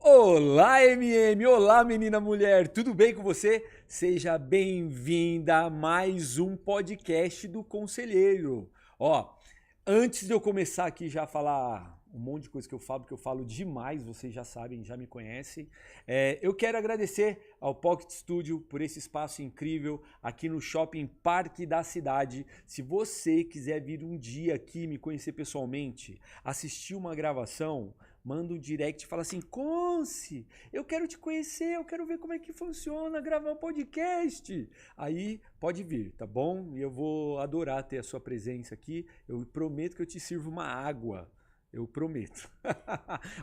Olá, MM! Olá, menina mulher! Tudo bem com você? Seja bem-vinda a mais um podcast do Conselheiro. Ó, antes de eu começar aqui já a falar um monte de coisa que eu falo, porque eu falo demais, vocês já sabem, já me conhecem. Eu quero agradecer ao Pocket Studio por esse espaço incrível aqui no Shopping Parque da Cidade. Se você quiser vir um dia aqui me conhecer pessoalmente, assistir uma gravação, manda um direct e fala assim: Conce, eu quero te conhecer, eu quero ver como é que funciona gravar um podcast. Aí pode vir, tá bom? E eu vou adorar ter a sua presença aqui. Eu prometo que eu te sirvo uma água. Eu prometo.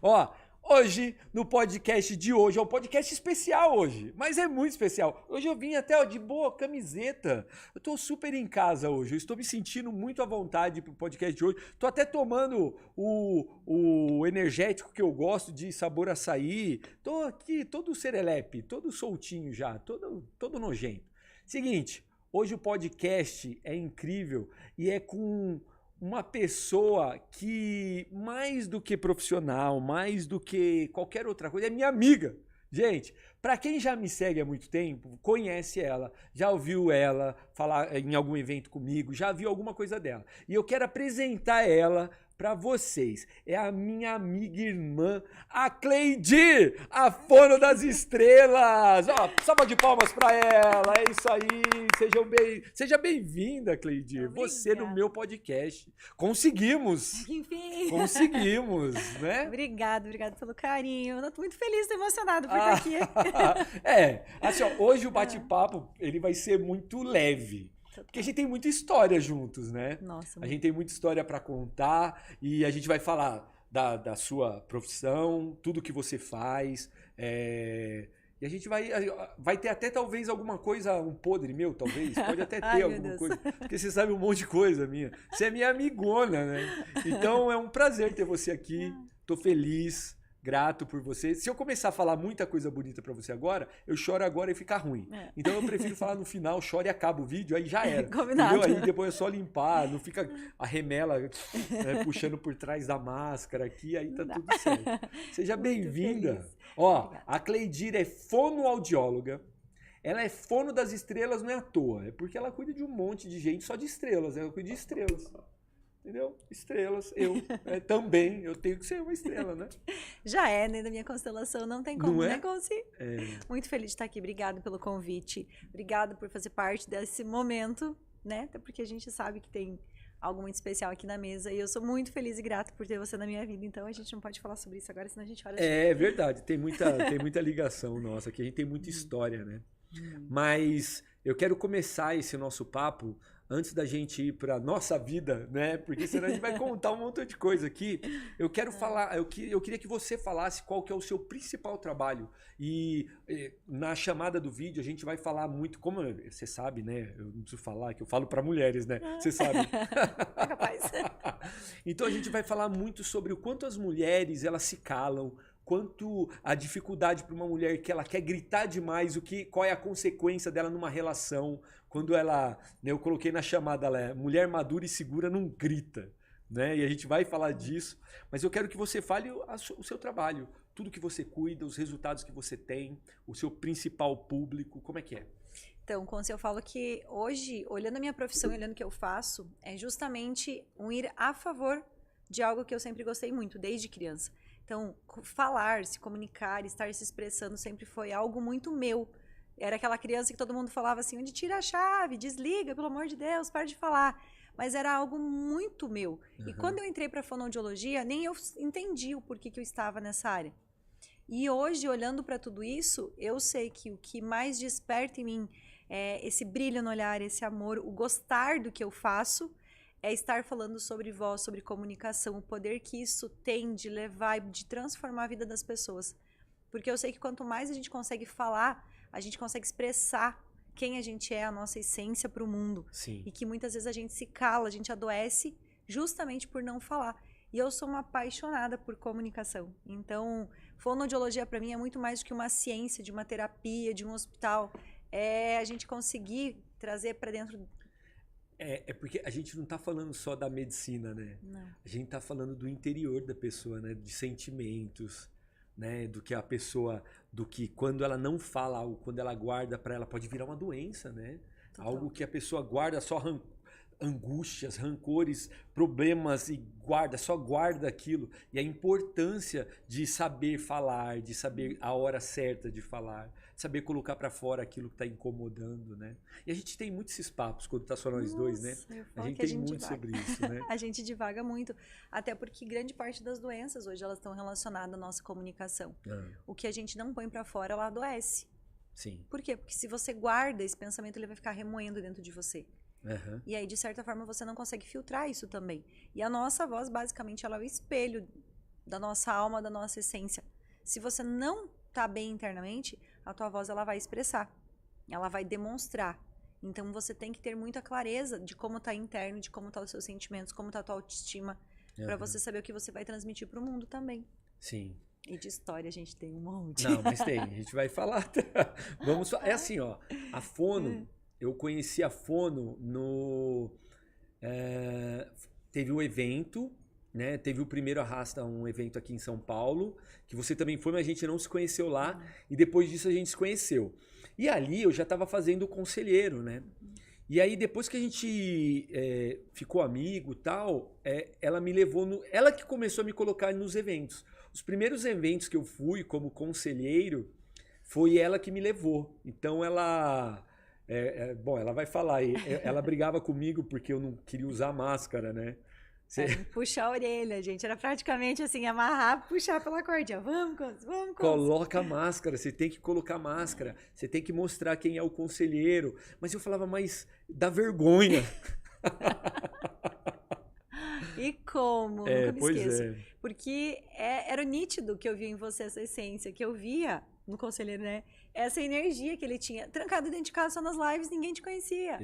Ó, hoje, no podcast de hoje, é um podcast especial hoje, mas é muito especial. Hoje eu vim até ó, de boa camiseta. Eu tô super em casa hoje, eu estou me sentindo muito à vontade pro podcast de hoje. Tô até tomando o energético que eu gosto de sabor açaí. Tô aqui todo serelepe, todo soltinho já, todo nojento. Seguinte, hoje o podcast é incrível e é com uma pessoa que, mais do que profissional, mais do que qualquer outra coisa, é minha amiga. Gente, para quem já me segue há muito tempo, conhece ela, já ouviu ela falar em algum evento comigo, já viu alguma coisa dela. E eu quero apresentar ela para vocês. É a minha amiga e irmã, a Cleide, a Fono das Estrelas. Ó, salva de palmas para ela. É isso aí. Seja bem-vinda, Cleide. Você no meu podcast. Conseguimos. Enfim. Conseguimos, né? Obrigada pelo carinho. Eu tô muito feliz, tô emocionada por estar aqui. Assim, ó, hoje o bate-papo ele vai ser muito leve. Porque a gente tem muita história juntos, né? Nossa, a gente tem muita história para contar e a gente vai falar da sua profissão, tudo que você faz. E a gente vai ter até talvez alguma coisa, um podre meu, talvez. Pode até ter Ai, alguma coisa. Porque você sabe um monte de coisa minha. Você é minha amigona, né? Então é um prazer ter você aqui. Tô feliz. Grato por você. Se eu começar a falar muita coisa bonita pra você agora, eu choro agora e fica ruim. Então eu prefiro falar no final, choro e acaba o vídeo, aí já era. Combinado. Entendeu? Aí depois é só limpar, não fica a remela puxando por trás da máscara aqui, aí tá tudo certo. Seja bem-vinda. Ó, Obrigada. a Cleidira é fonoaudióloga. Ela é fono das estrelas, não é à toa. É porque ela cuida de um monte de gente só de estrelas. Ela cuida de estrelas. Entendeu? Estrelas. Eu também. Eu tenho que ser uma estrela, né? Já é, né? Da minha constelação, não tem como, Não é? né, Conci? Muito feliz de estar aqui. Obrigado pelo convite. Obrigada por fazer parte desse momento, né? Até porque a gente sabe que tem algo muito especial aqui na mesa. E eu sou muito feliz e grata por ter você na minha vida. Então a gente não pode falar sobre isso agora, senão a gente olha. É verdade. Tem muita ligação nossa aqui. A gente tem muita história, né? Mas eu quero começar esse nosso papo antes da gente ir para nossa vida, né? Porque senão a gente vai contar um montão de coisa aqui. Eu quero falar, eu queria que você falasse qual que é o seu principal trabalho. E na chamada do vídeo a gente vai falar muito, como você sabe, né? Eu não preciso falar que eu falo para mulheres, né? Você sabe. É capaz. Então a gente vai falar muito sobre o quanto as mulheres elas se calam, quanto a dificuldade para uma mulher que ela quer gritar demais, qual é a consequência dela numa relação, quando ela, né, eu coloquei na chamada, ela é mulher madura e segura não grita, né? E a gente vai falar disso, mas eu quero que você fale o seu trabalho, tudo que você cuida, os resultados que você tem, o seu principal público, como é que é? Então, Conce, eu falo que hoje, olhando a minha profissão e olhando o que eu faço, é justamente um ir a favor de algo que eu sempre gostei muito, desde criança. Então, falar, se comunicar, estar se expressando sempre foi algo muito meu. Era aquela criança que todo mundo falava assim, onde tira a chave, desliga, pelo amor de Deus, para de falar. Mas era algo muito meu. E quando eu entrei para a fonoaudiologia, nem eu entendi o porquê que eu estava nessa área. E hoje, olhando para tudo isso, eu sei que o que mais desperta em mim é esse brilho no olhar, esse amor, o gostar do que eu faço, é estar falando sobre voz, sobre comunicação, o poder que isso tem de levar, de transformar a vida das pessoas. Porque eu sei que quanto mais a gente consegue falar, a gente consegue expressar quem a gente é, a nossa essência para o mundo. Sim. E que muitas vezes a gente se cala, a gente adoece justamente por não falar. E eu sou uma apaixonada por comunicação. Então, fonoaudiologia para mim é muito mais do que uma ciência, de uma terapia, de um hospital. É a gente conseguir trazer para dentro. É porque a gente não tá falando só da medicina, né? Não. A gente tá falando do interior da pessoa, né? De sentimentos, né? Do que a pessoa, do que quando ela não fala algo, quando ela guarda para ela, pode virar uma doença, né? Total. Algo que a pessoa guarda só angústias, rancores, problemas e só guarda aquilo. E a importância de saber falar, de saber a hora certa de falar, saber colocar para fora aquilo que está incomodando, né? E a gente tem muitos esses papos quando tá só nós dois, né? A gente tem muito sobre isso, né? A gente divaga muito, até porque grande parte das doenças hoje elas estão relacionadas à nossa comunicação. O que a gente não põe para fora, ela adoece. Sim. Por quê? Porque se você guarda esse pensamento, ele vai ficar remoendo dentro de você. Uhum. E aí, de certa forma, você não consegue filtrar isso também. E a nossa voz, basicamente, ela é o espelho da nossa alma, da nossa essência. Se você não tá bem internamente, a tua voz ela vai expressar. Ela vai demonstrar. Então, você tem que ter muita clareza de como tá interno, de como tá os seus sentimentos, como tá a tua autoestima, para você saber o que você vai transmitir pro mundo também. Sim. E de história a gente tem um monte. Não, mas tem. A gente vai falar. Vamos. É assim, ó. A Fono... Eu conheci a Fono no... teve um evento, né? Teve o primeiro Arrasta, um evento aqui em São Paulo, que você também foi, mas a gente não se conheceu lá. E depois disso a gente se conheceu. E ali eu já estava fazendo o conselheiro, né? E aí depois que a gente ficou amigo e tal, ela me levou... Ela que começou a me colocar nos eventos. Os primeiros eventos que eu fui como conselheiro, foi ela que me levou. Então ela... bom, ela vai falar aí. Ela brigava comigo porque eu não queria usar máscara, né? Puxar a orelha, gente. Era praticamente assim, amarrar, puxar pela cordinha. Vamos, vamos. Coloca a máscara, você tem que colocar máscara. Você tem que mostrar quem é o conselheiro. Mas eu falava, mas dá vergonha. E como? Nunca me esqueço. É. Porque era nítido que eu via em você essa essência, que eu via no conselheiro, né? Essa energia que ele tinha. Trancado dentro de casa só nas lives, ninguém te conhecia.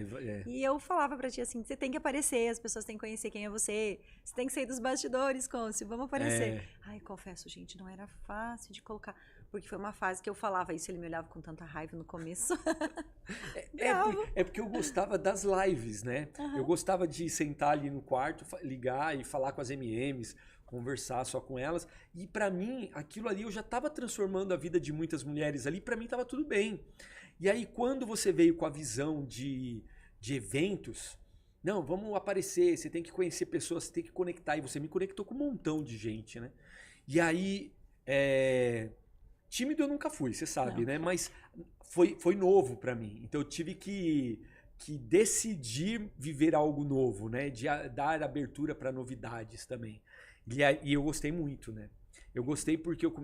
E eu falava pra ti assim, você tem que aparecer, as pessoas têm que conhecer quem é você. Você tem que sair dos bastidores, Côncio, vamos aparecer. Ai, confesso, gente, não era fácil de colocar. Porque foi uma fase que eu falava isso, ele me olhava com tanta raiva no começo. Porque eu gostava das lives, né? Eu gostava de sentar ali no quarto, ligar e falar com as MMs, conversar só com elas. E pra mim, aquilo ali, eu já tava transformando a vida de muitas mulheres ali, pra mim tava tudo bem. E aí, quando você veio com a visão de eventos, não, vamos aparecer, você tem que conhecer pessoas, você tem que conectar. E você me conectou com um montão de gente, né? E aí, tímido eu nunca fui, você sabe, né? Mas foi novo pra mim. Então eu tive que decidir viver algo novo, né? De dar abertura para novidades também. E eu gostei muito, né? Eu gostei porque eu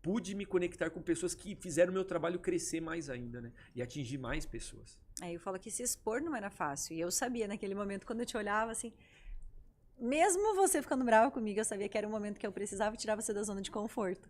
pude me conectar com pessoas que fizeram o meu trabalho crescer mais ainda, né? E atingir mais pessoas. Aí eu falo que se expor não era fácil. E eu sabia naquele momento, quando eu te olhava assim... Mesmo você ficando brava comigo, eu sabia que era um momento que eu precisava tirar você da zona de conforto.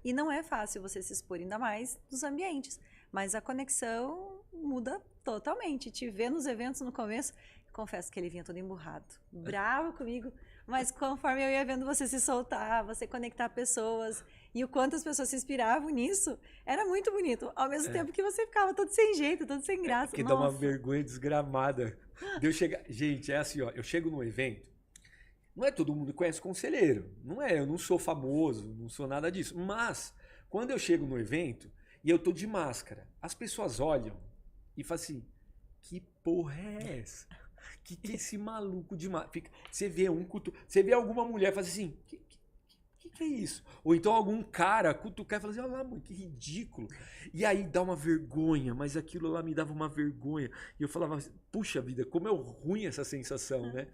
E não é fácil você se expor, ainda mais nos ambientes. Mas a conexão muda totalmente. Te ver nos eventos no começo, confesso que ele vinha todo emburrado, bravo comigo. Mas conforme eu ia vendo você se soltar, você conectar pessoas, e o quanto as pessoas se inspiravam nisso, era muito bonito. Ao mesmo tempo que você ficava todo sem jeito, todo sem graça. Porque dá uma vergonha desgramada. Gente, é assim, ó, eu chego num evento, não é todo mundo que conhece conselheiro. Não é, eu não sou famoso, não sou nada disso. Mas, quando eu chego no evento e eu tô de máscara, as pessoas olham e falam assim, que porra é essa? Que é esse maluco de máscara? Você vê alguma mulher e fala assim, que é isso? Ou então algum cara cutucar e fala assim, olha lá, mano, que ridículo. E aí dá uma vergonha, mas aquilo lá me dava uma vergonha. E eu falava, puxa vida, como é ruim essa sensação, né?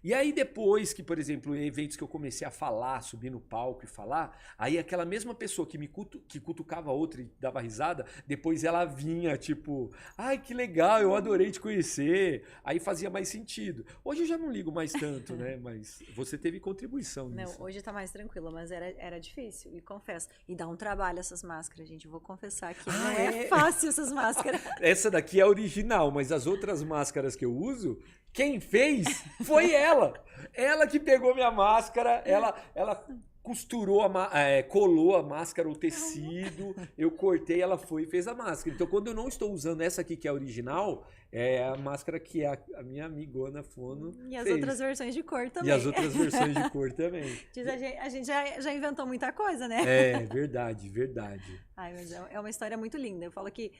E aí depois que, por exemplo, em eventos que eu comecei a falar, subir no palco e falar, aí aquela mesma pessoa que cutucava a outra e dava risada, depois ela vinha tipo, ai que legal, eu adorei te conhecer, aí fazia mais sentido. Hoje eu já não ligo mais tanto, né, mas você teve contribuição nisso. Não, hoje tá mais tranquila, mas era difícil, e confesso. E dá um trabalho essas máscaras, gente, eu vou confessar que não é fácil essas máscaras. Essa daqui é a original, mas as outras máscaras que eu uso... Quem fez foi ela. Ela que pegou minha máscara, ela costurou, colou a máscara, o tecido, eu cortei, ela foi e fez a máscara. Então, quando eu não estou usando essa aqui, que é a original, é a máscara que a minha amigona Fono E as fez. outras versões de cor também. E as outras versões de cor também. A gente já inventou muita coisa, né? É, verdade, verdade. Ai, mas é uma história muito linda. Eu falo que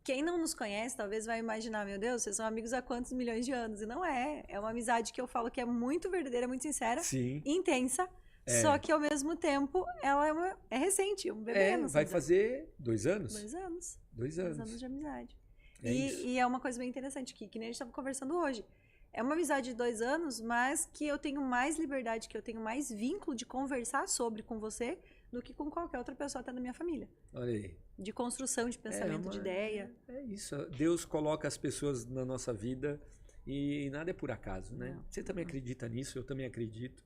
quem não nos conhece talvez vai imaginar, meu Deus, vocês são amigos há quantos milhões de anos? E não é. É uma amizade que eu falo que é muito verdadeira, muito sincera, Sim. intensa. É. Só que ao mesmo tempo ela é recente, um bebê. Vai fazer 2 anos? 2 anos. 2 anos. 2 anos de amizade. Isso. E é uma coisa bem interessante que nem a gente estava conversando hoje. É uma amizade de 2 anos, mas que eu tenho mais liberdade, que eu tenho mais vínculo de conversar sobre com você do que com qualquer outra pessoa até da minha família. Olha aí. De construção, de pensamento, de ideia. É isso. Deus coloca as pessoas na nossa vida e nada é por acaso, né? Não. Você também acredita nisso, eu também acredito.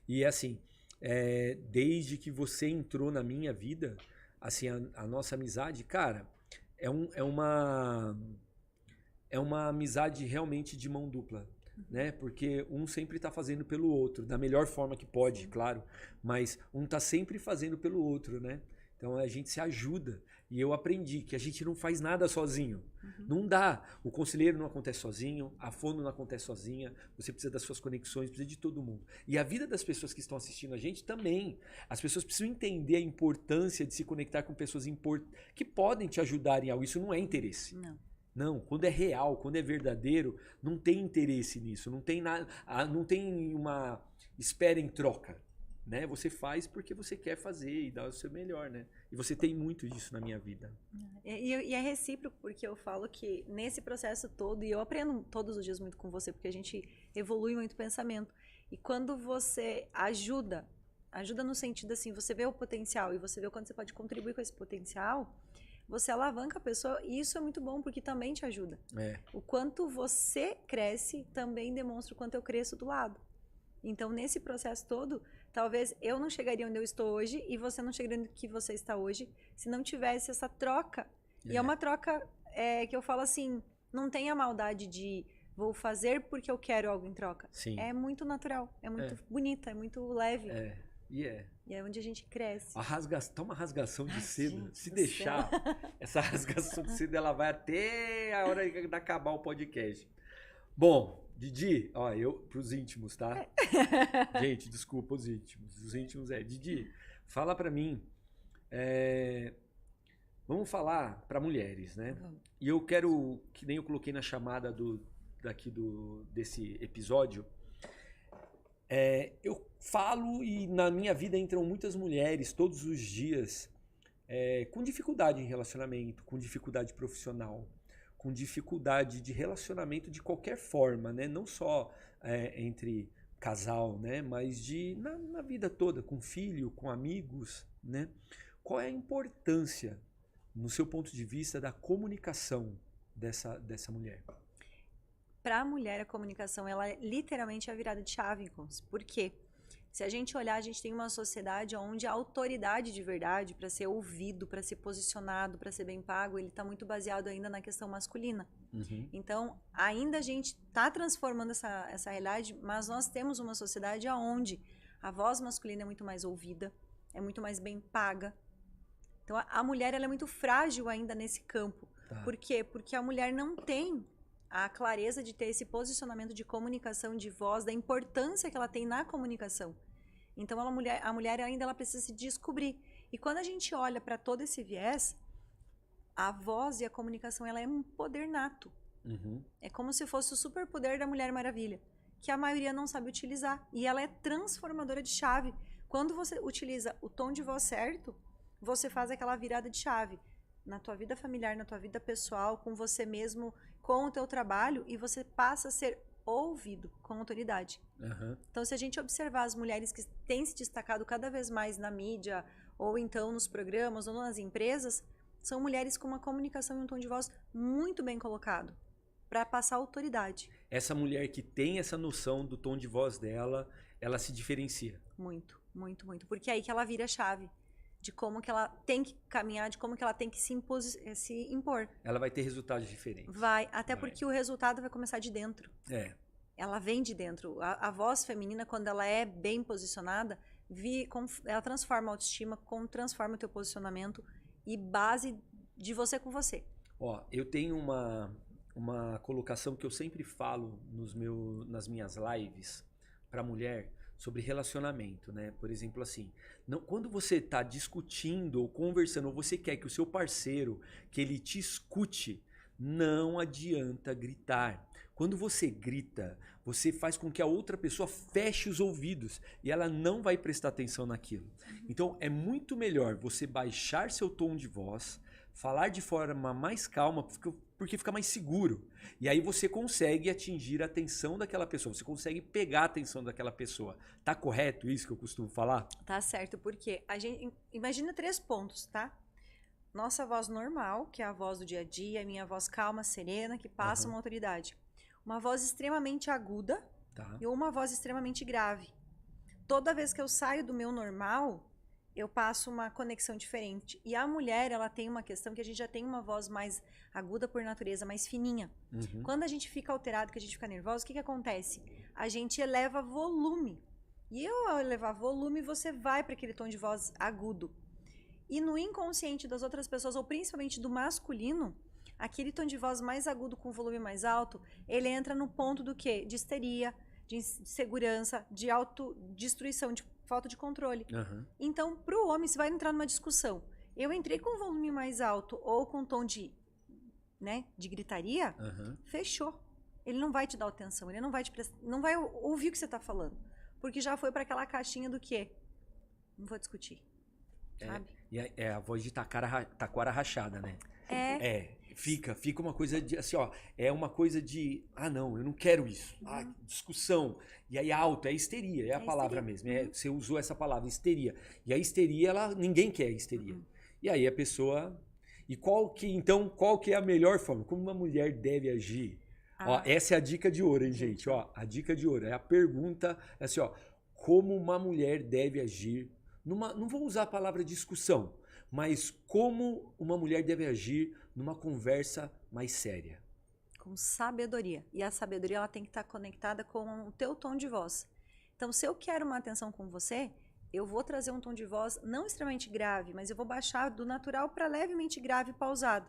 E assim, desde que você entrou na minha vida, assim, a nossa amizade, cara, é uma amizade realmente de mão dupla, né? Porque um sempre está fazendo pelo outro, da melhor forma que pode, claro, mas um está sempre fazendo pelo outro, né? Então a gente se ajuda. E eu aprendi que a gente não faz nada sozinho. Não dá. O conselheiro não acontece sozinho, a Fono não acontece sozinha, você precisa das suas conexões, precisa de todo mundo. E a vida das pessoas que estão assistindo a gente também. As pessoas precisam entender a importância de se conectar com pessoas que podem te ajudar em algo. Isso não é interesse. Não, quando é real, quando é verdadeiro, não tem interesse nisso, não tem nada, não tem uma espera em troca, né? Você faz porque você quer fazer e dar o seu melhor, né? E você tem muito disso na minha vida. E é recíproco, porque eu falo que nesse processo todo, e eu aprendo todos os dias muito com você, porque a gente evolui muito o pensamento. E quando você ajuda no sentido assim, você vê o potencial e você vê o quanto você pode contribuir com esse potencial, você alavanca a pessoa e isso é muito bom porque também te ajuda. O quanto você cresce também demonstra o quanto eu cresço do lado. Então, nesse processo todo, talvez eu não chegaria onde eu estou hoje e você não chegaria onde que você está hoje se não tivesse essa troca. E é uma troca que eu falo assim, não tem a maldade de vou fazer porque eu quero algo em troca. Sim. É muito natural, é muito bonita, é muito leve. E é onde a gente cresce. Tá uma rasgação de seda. Se deixar, essa rasgação de seda ela vai até a hora de acabar o podcast. Bom, Didi, ó, pros íntimos, tá? Gente, desculpa os íntimos. Os íntimos Didi, fala pra mim. Vamos falar pra mulheres, né? E eu quero, que nem eu coloquei na chamada desse episódio, eu falo e na minha vida entram muitas mulheres todos os dias com dificuldade em relacionamento, com dificuldade profissional, com dificuldade de relacionamento de qualquer forma, né? Não só entre casal, né? Mas na vida toda, com filho, com amigos, né? Qual é a importância, no seu ponto de vista, da comunicação dessa mulher? Para a mulher, a comunicação, ela é literalmente a virada de chave. Por quê? Se a gente olhar, a gente tem uma sociedade onde a autoridade de verdade, para ser ouvido, para ser posicionado, para ser bem pago, ele está muito baseado ainda na questão masculina. Então, ainda a gente está transformando essa realidade, mas nós temos uma sociedade onde a voz masculina é muito mais ouvida, é muito mais bem paga. Então, a mulher ela é muito frágil ainda nesse campo. Por quê? Porque a mulher não tem a clareza de ter esse posicionamento de comunicação, de voz, da importância que ela tem na comunicação. Então, a mulher ainda ela precisa se descobrir. E quando a gente olha para todo esse viés, a voz e a comunicação ela é um poder nato. É como se fosse o superpoder da Mulher Maravilha, que a maioria não sabe utilizar. E ela é transformadora de chave. Quando você utiliza o tom de voz certo, você faz aquela virada de chave na tua vida familiar, na tua vida pessoal, com você mesmo, com o teu trabalho, e você passa a ser ouvido com autoridade. Então, se a gente observar as mulheres que têm se destacado cada vez mais na mídia, ou então nos programas, ou nas empresas, são mulheres com uma comunicação e um tom de voz muito bem colocado, para passar autoridade. Essa mulher que tem essa noção do tom de voz dela, ela se diferencia. Muito, muito, muito. Porque é aí que ela vira a chave de como que ela tem que caminhar, de como que ela tem que se impor. Ela vai ter resultados diferentes. Vai, até porque o resultado vai começar de dentro. Ela vem de dentro. A voz feminina, quando ela é bem posicionada, ela transforma a autoestima, transforma o teu posicionamento e base de você com você. Ó, eu tenho uma colocação que eu sempre falo nas minhas lives para mulher sobre relacionamento, né? Por exemplo, assim, quando você está discutindo ou conversando, ou você quer que o seu parceiro, que ele te escute, não adianta gritar. Quando você grita, você faz com que a outra pessoa feche os ouvidos e ela não vai prestar atenção naquilo. Então, é muito melhor você baixar seu tom de voz, falar de forma mais calma, porque fica mais seguro. E aí você consegue atingir a atenção daquela pessoa, você consegue pegar a atenção daquela pessoa. Tá correto isso que eu costumo falar? Tá certo, porque a gente imagina 3 pontos, tá? Nossa voz normal, que é a voz do dia a dia, a minha voz calma, serena, que passa uma autoridade. Uma voz extremamente aguda e uma voz extremamente grave. Toda vez que eu saio do meu normal, eu passo uma conexão diferente. E a mulher, ela tem uma questão que a gente já tem uma voz mais aguda por natureza, mais fininha. Quando a gente fica alterado, que a gente fica nervoso, o que acontece? A gente eleva volume. E ao elevar volume, você vai para aquele tom de voz agudo. E no inconsciente das outras pessoas, ou principalmente do masculino, aquele tom de voz mais agudo com volume mais alto, ele entra no ponto do quê? De histeria, de insegurança, de autodestruição, de falta de controle. Então, para o homem, você vai entrar numa discussão. Eu entrei com volume mais alto ou com tom de gritaria, fechou. Ele não vai te dar atenção, ele não vai ouvir o que você está falando. Porque já foi para aquela caixinha do quê? Não vou discutir. Sabe? É a voz de taquara rachada, né? Fica uma coisa de, assim, ó, é uma coisa de, não, eu não quero isso. Discussão. E aí alto, é histeria, é a palavra histeria. mesmo. Você usou essa palavra, histeria. E a histeria, ninguém quer histeria. E aí a pessoa... E qual que é a melhor forma? Como uma mulher deve agir? Ó, essa é a dica de ouro, hein, gente? Ó, a dica de ouro. É a pergunta, assim, ó, como uma mulher deve agir não vou usar a palavra discussão, mas como uma mulher deve agir numa conversa mais séria. Com sabedoria. E a sabedoria, ela tem que estar conectada com o teu tom de voz. Então, se eu quero uma atenção com você, eu vou trazer um tom de voz não extremamente grave, mas eu vou baixar do natural para levemente grave e pausado.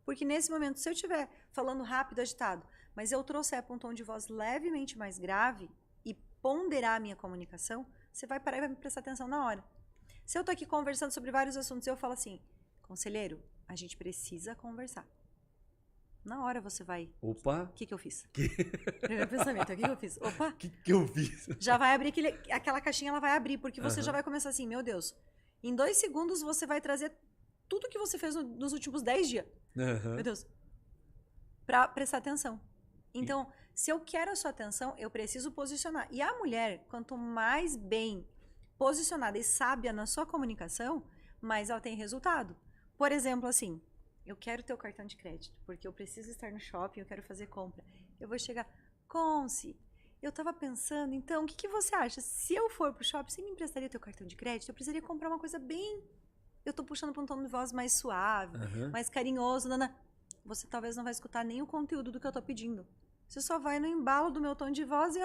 Porque nesse momento, se eu estiver falando rápido, agitado, mas eu trouxer para um tom de voz levemente mais grave e ponderar a minha comunicação, você vai parar e vai me prestar atenção na hora. Se eu tô aqui conversando sobre vários assuntos e eu falo assim, conselheiro, a gente precisa conversar. Na hora você vai... Opa! O que eu fiz? Primeiro pensamento, o que eu fiz? Opa! O que eu fiz? Já vai abrir aquela caixinha, ela vai abrir, porque você já vai começar assim, meu Deus, em 2 segundos você vai trazer tudo que você fez nos últimos 10 dias. Meu Deus. Pra prestar atenção. Então, se eu quero a sua atenção, eu preciso posicionar. E a mulher, quanto mais bem posicionada e sábia na sua comunicação, mais ela tem resultado. Por exemplo, assim, eu quero ter o cartão de crédito, porque eu preciso estar no shopping, eu quero fazer compra. Eu vou chegar, Conce, eu tava pensando, então, o que você acha? Se eu for pro shopping, você me emprestaria teu cartão de crédito? Eu precisaria comprar uma coisa bem... Eu tô puxando pra um tom de voz mais suave, mais carinhoso, Nana. Você talvez não vai escutar nem o conteúdo do que eu tô pedindo. Você só vai no embalo do meu tom de voz e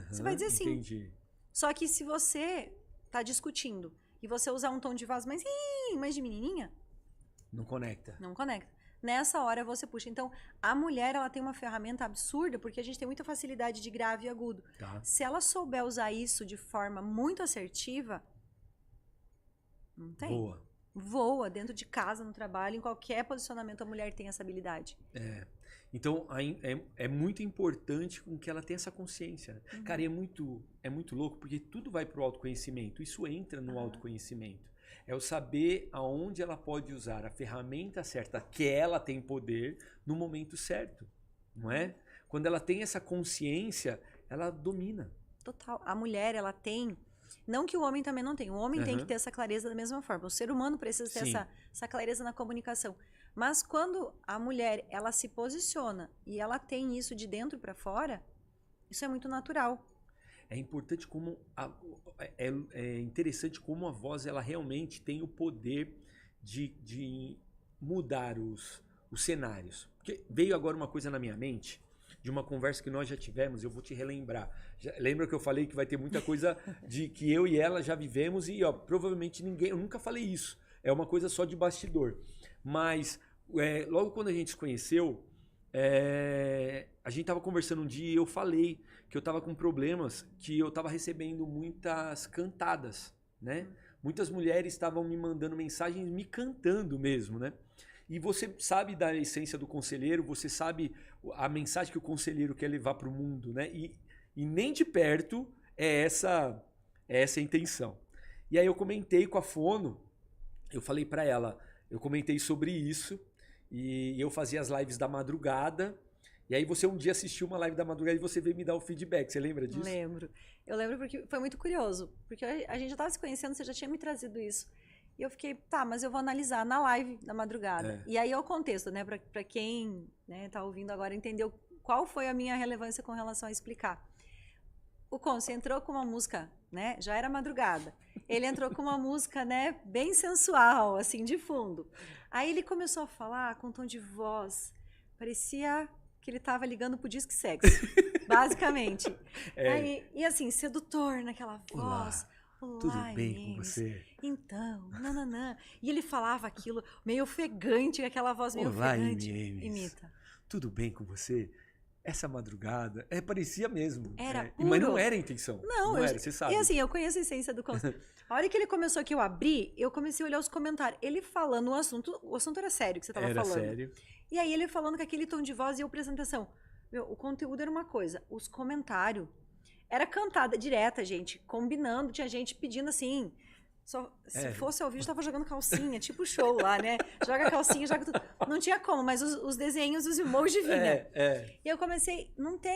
você vai dizer sim. Entendi. Só que se você tá discutindo e você usar um tom de voz mais de menininha... Não conecta. Não conecta. Nessa hora você puxa. Então, a mulher, ela tem uma ferramenta absurda, porque a gente tem muita facilidade de grave e agudo. Se ela souber usar isso de forma muito assertiva, não tem. Voa dentro de casa, no trabalho, em qualquer posicionamento a mulher tem essa habilidade. Então, é muito importante com que ela tenha essa consciência. Cara, e é muito louco, porque tudo vai para o autoconhecimento. Isso entra no autoconhecimento. É o saber aonde ela pode usar a ferramenta certa, que ela tem poder, no momento certo. Não é? Quando ela tem essa consciência, ela domina. Total. A mulher, ela tem... Não que o homem também não tenha. O homem tem que ter essa clareza da mesma forma. O ser humano precisa ter essa clareza na comunicação. Mas quando a mulher, ela se posiciona e ela tem isso de dentro para fora, isso é muito natural. É importante como... É interessante como a voz, ela realmente tem o poder de mudar os cenários. Porque veio agora uma coisa na minha mente. de uma conversa que nós já tivemos, eu vou te relembrar. Lembra que eu falei que vai ter muita coisa de que eu e ela já vivemos e, ó, provavelmente ninguém... Eu nunca falei isso. É uma coisa só de bastidor. Mas, logo quando a gente se conheceu, a gente tava conversando um dia e eu falei que eu tava com problemas, que eu tava recebendo muitas cantadas, né? Muitas mulheres estavam me mandando mensagens, me cantando mesmo, né? E você sabe da essência do conselheiro, você sabe a mensagem que o conselheiro quer levar para o mundo, né? E nem de perto é essa a intenção. E aí eu comentei com a Fono, eu falei para ela, eu comentei sobre isso, e eu fazia as lives da madrugada, e aí você um dia assistiu uma live da madrugada e você veio me dar o feedback, você lembra disso? Lembro. Eu lembro porque foi muito curioso, porque a gente já estava se conhecendo, você já tinha me trazido isso. E eu fiquei, tá, mas eu vou analisar na live da madrugada. E aí é o contexto, né? Pra quem tá ouvindo agora entender qual foi a minha relevância com relação a explicar. O Conce entrou com uma música, né? Já era madrugada. Ele entrou com uma música, né? Bem sensual, assim, de fundo. Aí ele começou a falar com um tom de voz. Parecia que ele tava ligando pro Disque Sexo, basicamente. Aí, e assim, sedutor naquela voz. Olá, tudo bem com você? Então, nananã. E ele falava aquilo meio ofegante, aquela voz meio ofegante. Imita. Tudo bem com você? Essa madrugada, parecia mesmo. Era puro. Mas não era a intenção. Não era, você sabe. E assim, eu conheço a essência do conceito. A hora que ele começou, que eu abri, eu comecei a olhar os comentários. Ele falando o assunto era sério que você estava falando. Era sério. E aí ele falando com aquele tom de voz e eu prestando atenção. Meu, o conteúdo era uma coisa, os comentários era cantada direta, gente, combinando, tinha gente pedindo assim, se fosse ao vivo, tava jogando calcinha, tipo show lá, né? Joga calcinha, joga tudo. Não tinha como, mas os desenhos, os emojis vinham. E eu comecei,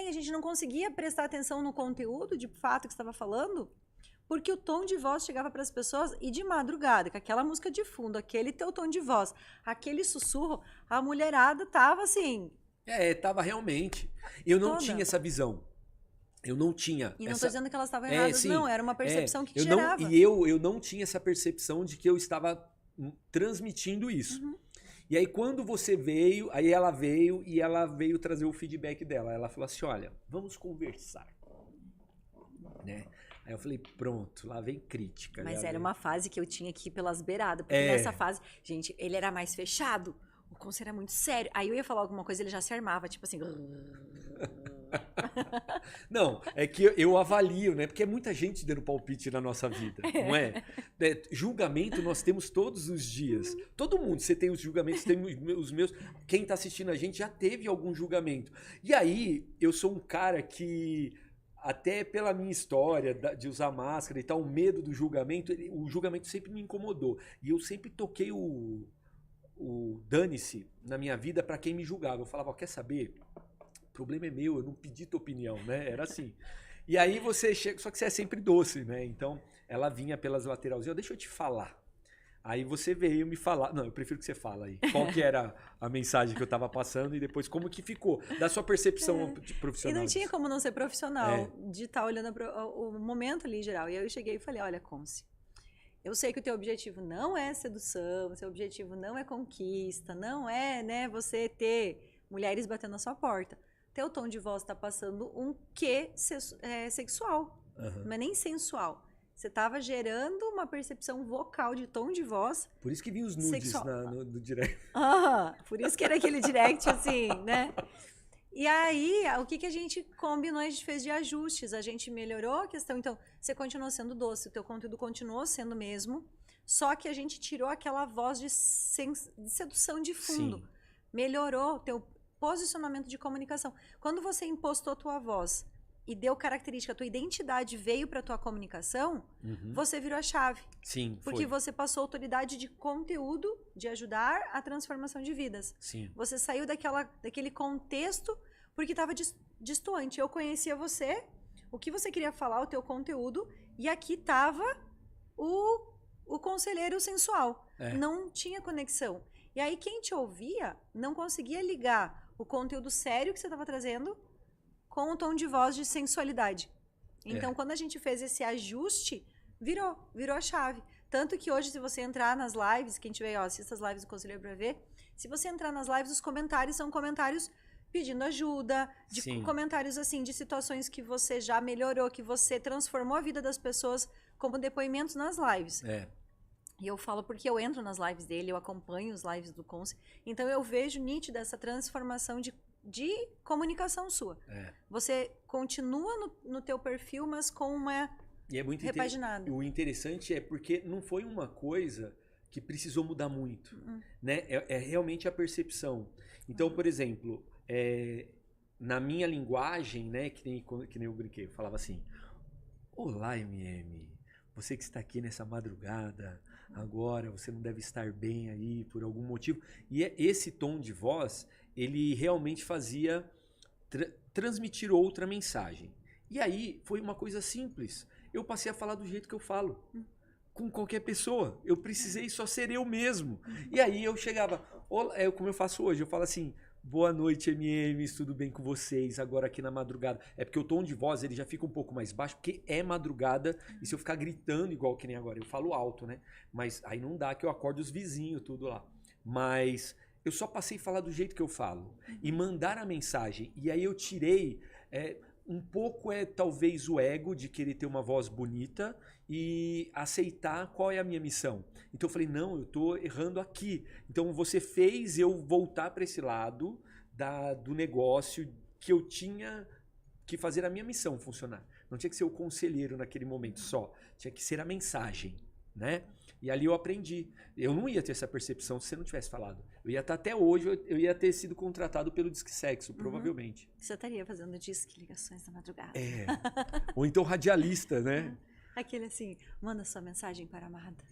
a gente não conseguia prestar atenção no conteúdo, de fato, que você estava falando, porque o tom de voz chegava para as pessoas e de madrugada, com aquela música de fundo, aquele teu tom de voz, aquele sussurro, a mulherada tava assim... Tava realmente. Eu não tinha essa visão. Eu não tinha. E não estou dizendo que elas estavam erradas, não. Era uma percepção que gerava. Eu não tinha essa percepção de que eu estava transmitindo isso. E aí quando você veio, aí ela veio trazer o feedback dela. Ela falou assim, olha, vamos conversar. Né? Aí eu falei, pronto, lá vem crítica. Mas era uma fase que eu tinha que ir pelas beiradas. Porque nessa fase, gente, ele era mais fechado. O conselho era muito sério. Aí eu ia falar alguma coisa, ele já se armava, tipo assim... Não, é que eu avalio, né? Porque é muita gente dando palpite na nossa vida, não é? Julgamento nós temos todos os dias. Todo mundo, você tem os julgamentos, tem os meus. Quem tá assistindo a gente já teve algum julgamento. E aí, eu sou um cara que, até pela minha história de usar máscara e tal, o medo do julgamento, o julgamento sempre me incomodou. E eu sempre toquei o dane-se na minha vida para quem me julgava. Eu falava, quer saber? O problema é meu, eu não pedi tua opinião, né? Era assim. E aí você chega, só que você é sempre doce, né? Então, ela vinha pelas laterais, deixa eu te falar. Aí você veio me falar, não, eu prefiro que você fala aí. Qual que era a mensagem que eu tava passando e depois como que ficou, da sua percepção profissional. E não tinha como não ser profissional, de estar olhando o momento ali em geral. E aí eu cheguei e falei, olha, Conce, eu sei que o teu objetivo não é sedução, o seu objetivo não é conquista, não é, né, você ter mulheres batendo na sua porta. Teu tom de voz está passando um quê sexual, não é nem sensual. Você estava gerando uma percepção vocal de tom de voz. Por isso que vinha os nudes no direct. Por isso que era aquele direct assim, né? E aí, o que a gente combinou, a gente fez de ajustes, a gente melhorou a questão. Então, você continuou sendo doce, o teu conteúdo continuou sendo o mesmo, só que a gente tirou aquela voz de sedução de fundo. Sim. Melhorou o teu posicionamento de comunicação. Quando você impostou a tua voz e deu característica, a tua identidade veio para a tua comunicação, você virou a chave. Sim, porque você passou autoridade de conteúdo, de ajudar a transformação de vidas. Sim. Você saiu daquele contexto porque estava distoante. Eu conhecia você, o que você queria falar, o teu conteúdo, e aqui estava o conselheiro sensual. Não tinha conexão. E aí quem te ouvia não conseguia ligar o conteúdo sério que você estava trazendo com o tom de voz de sensualidade. Então, quando a gente fez esse ajuste, virou a chave. Tanto que hoje, se você entrar nas lives, quem tiver, assista as lives do Conselheiro para ver, se você entrar nas lives, os comentários são comentários pedindo ajuda, de Sim. comentários assim, de situações que você já melhorou, que você transformou a vida das pessoas, como depoimentos nas lives. E eu falo porque eu entro nas lives dele, eu acompanho os lives do Conce, então eu vejo nítida essa transformação de comunicação sua. Você continua no teu perfil, mas com uma E é muito repaginada. O interessante é porque não foi uma coisa que precisou mudar muito, né? É realmente a percepção. Então, por exemplo, na minha linguagem, né, que nem eu brinquei, eu falava assim: olá, MM, você que está aqui nessa madrugada, agora você não deve estar bem aí por algum motivo. E esse tom de voz, ele realmente fazia transmitir outra mensagem. E aí foi uma coisa simples. Eu passei a falar do jeito que eu falo. Com qualquer pessoa. Eu precisei só ser eu mesmo. E aí eu chegava, como eu faço hoje, eu falo assim: boa noite, MMs, tudo bem com vocês? Agora aqui na madrugada. É porque o tom de voz ele já fica um pouco mais baixo, porque é madrugada. E se eu ficar gritando igual que nem agora, eu falo alto, né? Mas aí não dá, que eu acordo os vizinhos, tudo lá. Mas eu só passei a falar do jeito que eu falo. E mandar a mensagem. E aí eu tirei... um pouco talvez o ego de querer ter uma voz bonita e aceitar qual é a minha missão. Então eu falei, não, eu estou errando aqui. Então você fez eu voltar para esse lado do negócio que eu tinha que fazer a minha missão funcionar. Não tinha que ser o conselheiro naquele momento só. Tinha que ser a mensagem, né? E ali eu aprendi. Eu não ia ter essa percepção se você não tivesse falado. Eu ia estar até hoje, eu ia ter sido contratado pelo Disque Sexo, provavelmente. Você estaria fazendo disque ligações na madrugada. Ou então radialista, né? Aquele assim, manda sua mensagem para a amada.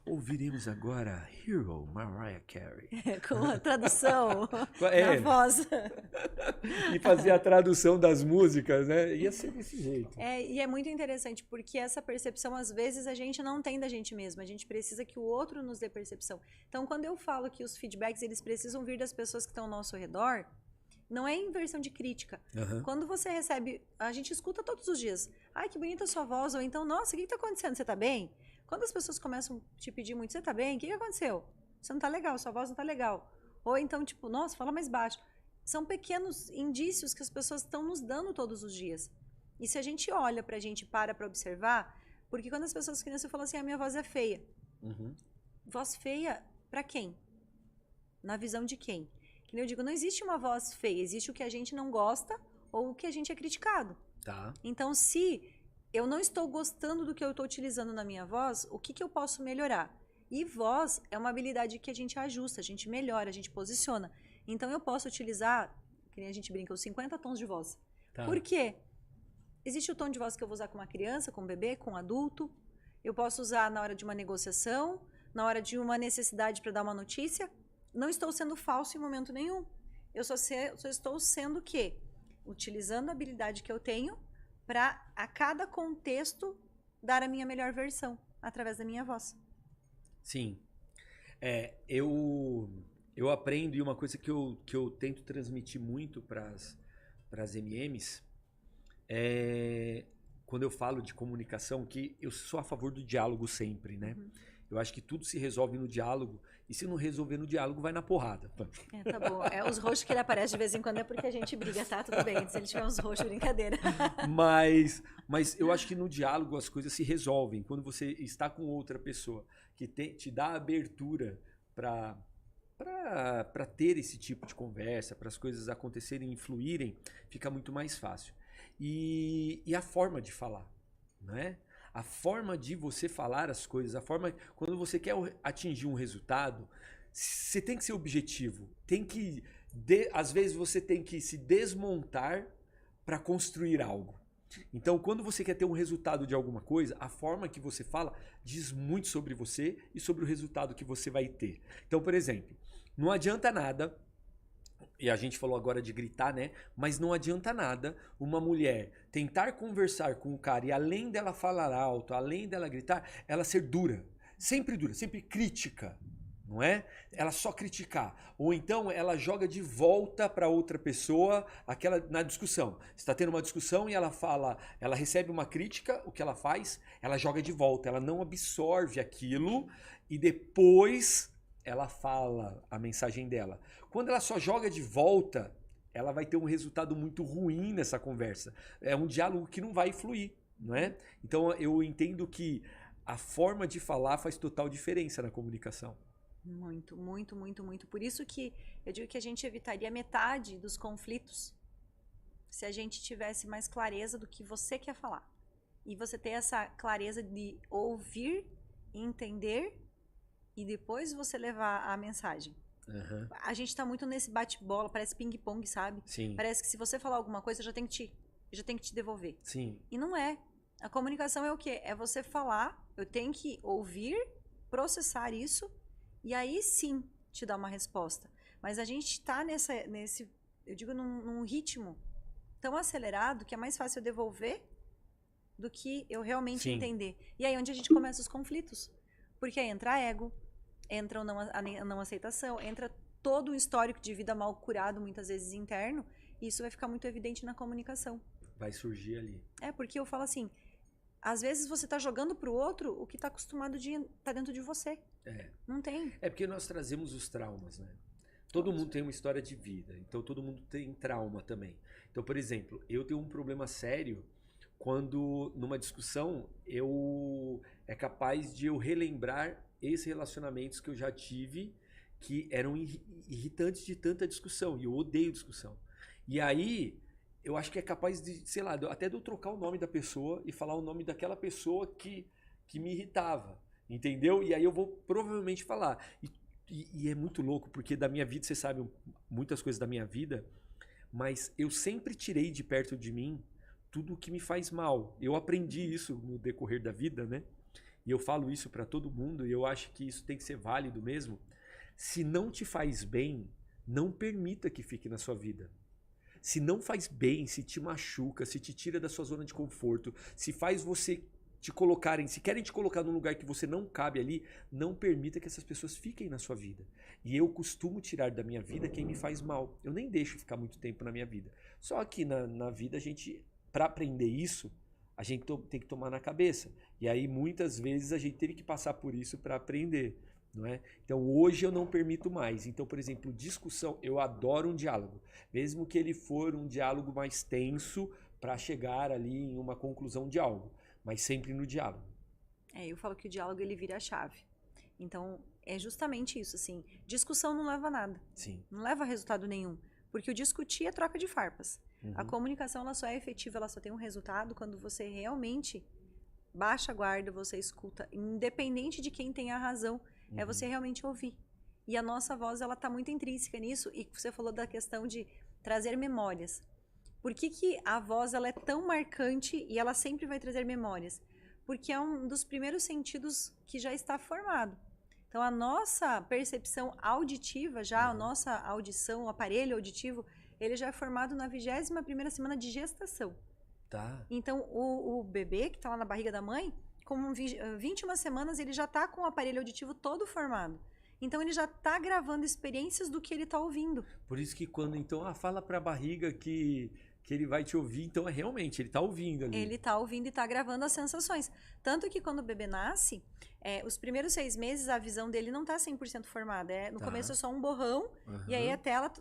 Ouviremos agora Hero, Mariah Carey. Com a tradução na voz. E fazer a tradução das músicas, né? Ia ser desse jeito. E é muito interessante, porque essa percepção, às vezes, a gente não tem da gente mesma. A gente precisa que o outro nos dê percepção. Então, quando eu falo que os feedbacks, eles precisam vir das pessoas que estão ao nosso redor, não é inversão de crítica. Quando você recebe... A gente escuta todos os dias. Ai, que bonita a sua voz. Ou então, nossa, o que está acontecendo? Você está bem? Quando as pessoas começam a te pedir muito, você está bem? O que aconteceu? Você não está legal, sua voz não está legal. Ou então, tipo, nossa, fala mais baixo. São pequenos indícios que as pessoas estão nos dando todos os dias. E se a gente olha pra gente, para observar, porque quando as pessoas crianças falam assim, a minha voz é feia. Voz feia pra quem? Na visão de quem? Que nem eu digo, não existe uma voz feia, existe o que a gente não gosta ou o que a gente é criticado. Tá. Então, se eu não estou gostando do que eu estou utilizando na minha voz, o que eu posso melhorar? E voz é uma habilidade que a gente ajusta, a gente melhora, a gente posiciona. Então, eu posso utilizar, que nem a gente brinca, os 50 tons de voz. Tá. Por quê? Existe o tom de voz que eu vou usar com uma criança, com um bebê, com um adulto. Eu posso usar na hora de uma negociação, na hora de uma necessidade para dar uma notícia. Não estou sendo falso em momento nenhum. Eu só estou sendo o quê? Utilizando a habilidade que eu tenho para, a cada contexto, dar a minha melhor versão, através da minha voz. Sim. Eu aprendo, e uma coisa que eu tento transmitir muito para as MMs é quando eu falo de comunicação, que eu sou a favor do diálogo sempre, né? Eu acho que tudo se resolve no diálogo, e se não resolver no diálogo, vai na porrada. Tá bom. Os roxos que ele aparece de vez em quando é porque a gente briga, tá? Tudo bem. Se ele tiver uns roxos, brincadeira. Mas eu acho que no diálogo as coisas se resolvem. Quando você está com outra pessoa que te dá abertura para ter esse tipo de conversa, para as coisas acontecerem e fluírem, fica muito mais fácil. E a forma de falar, né? A forma de você falar as coisas, quando você quer atingir um resultado, você tem que ser objetivo. Às vezes você tem que se desmontar para construir algo. Então, quando você quer ter um resultado de alguma coisa, a forma que você fala diz muito sobre você e sobre o resultado que você vai ter. Então, por exemplo, não adianta nada, e a gente falou agora de gritar, né? Mas não adianta nada uma mulher tentar conversar com o cara e além dela falar alto, além dela gritar, ela ser dura, sempre crítica, não é? Ela só criticar. Ou então ela joga de volta para outra pessoa na discussão. Está tendo uma discussão e ela recebe uma crítica, o que ela faz? Ela joga de volta, ela não absorve aquilo e depois ela fala a mensagem dela. Quando ela só joga de volta, ela vai ter um resultado muito ruim nessa conversa. É um diálogo que não vai fluir, não é? Então eu entendo que a forma de falar faz total diferença na comunicação. Muito, muito, muito, muito. Por isso que eu digo que a gente evitaria metade dos conflitos se a gente tivesse mais clareza do que você quer falar. E você ter essa clareza de ouvir, entender e depois você levar a mensagem. Uhum. A gente tá muito nesse bate-bola, parece ping-pong, sabe? Sim. Parece que se você falar alguma coisa, eu já tenho que te devolver. Sim. E não é. A comunicação é o quê? É você falar, eu tenho que ouvir, processar isso e aí sim te dar uma resposta. Mas a gente tá nesse, eu digo, num ritmo tão acelerado que é mais fácil eu devolver do que eu realmente entender. E aí é onde a gente começa os conflitos. Porque aí entra ego, entra a não aceitação, entra todo um histórico de vida mal curado, muitas vezes interno, e isso vai ficar muito evidente na comunicação. Vai surgir ali. É, porque eu falo assim, às vezes você tá jogando pro outro o que tá acostumado de tá dentro de você. É. Não tem. É porque nós trazemos os traumas, né? Todo mundo tem uma história de vida, então todo mundo tem trauma também. Então, por exemplo, eu tenho um problema sério quando numa discussão é capaz de eu relembrar esses relacionamentos que eu já tive que eram irritantes de tanta discussão, e eu odeio discussão. E aí eu acho que é capaz de, sei lá, até de eu trocar o nome da pessoa e falar o nome daquela pessoa que me irritava, entendeu? E aí eu vou provavelmente falar. E é muito louco, porque da minha vida, você sabe muitas coisas da minha vida, mas eu sempre tirei de perto de mim tudo o que me faz mal. Eu aprendi isso no decorrer da vida, né? E eu falo isso para todo mundo, e eu acho que isso tem que ser válido mesmo. Se não te faz bem, não permita que fique na sua vida. Se não faz bem, se te machuca, se te tira da sua zona de conforto, se faz você se querem te colocar num lugar que você não cabe ali, não permita que essas pessoas fiquem na sua vida. E eu costumo tirar da minha vida quem me faz mal. Eu nem deixo ficar muito tempo na minha vida. Só que na vida a gente, para aprender isso, a gente tem que tomar na cabeça. E aí muitas vezes a gente teve que passar por isso para aprender, não é? Então hoje eu não permito mais. Então, por exemplo, discussão, eu adoro um diálogo, mesmo que ele for um diálogo mais tenso para chegar ali em uma conclusão de algo, mas sempre no diálogo. Eu falo que o diálogo ele vira a chave. Então, é justamente isso, assim, discussão não leva a nada. Sim. Não leva a resultado nenhum, porque o discutir é troca de farpas. A comunicação ela só é efetiva, ela só tem um resultado quando você realmente baixa a guarda, você escuta, independente de quem tem a razão, é você realmente ouvir. E a nossa voz, ela tá muito intrínseca nisso, e você falou da questão de trazer memórias. Por que a voz ela é tão marcante e ela sempre vai trazer memórias? Porque é um dos primeiros sentidos que já está formado. Então, a nossa percepção auditiva, a nossa audição, o aparelho auditivo, ele já é formado na 21ª semana de gestação. Tá. Então, o bebê que está lá na barriga da mãe, com 21 semanas, ele já está com o aparelho auditivo todo formado. Então, ele já está gravando experiências do que ele está ouvindo. Por isso que quando, então, fala para a barriga que ele vai te ouvir, então realmente, ele está ouvindo ali. Ele está ouvindo e está gravando as sensações. Tanto que quando o bebê nasce, os primeiros 6 meses a visão dele não está 100% formada. No começo é só um borrão, e aí a tela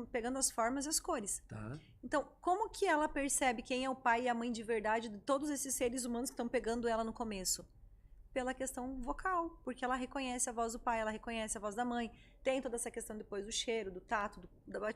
pegando as formas e as cores. Tá. Então, como que ela percebe quem é o pai e a mãe de verdade de todos esses seres humanos que estão pegando ela no começo? Pela questão vocal, porque ela reconhece a voz do pai, ela reconhece a voz da mãe, tem toda essa questão depois do cheiro, do tato,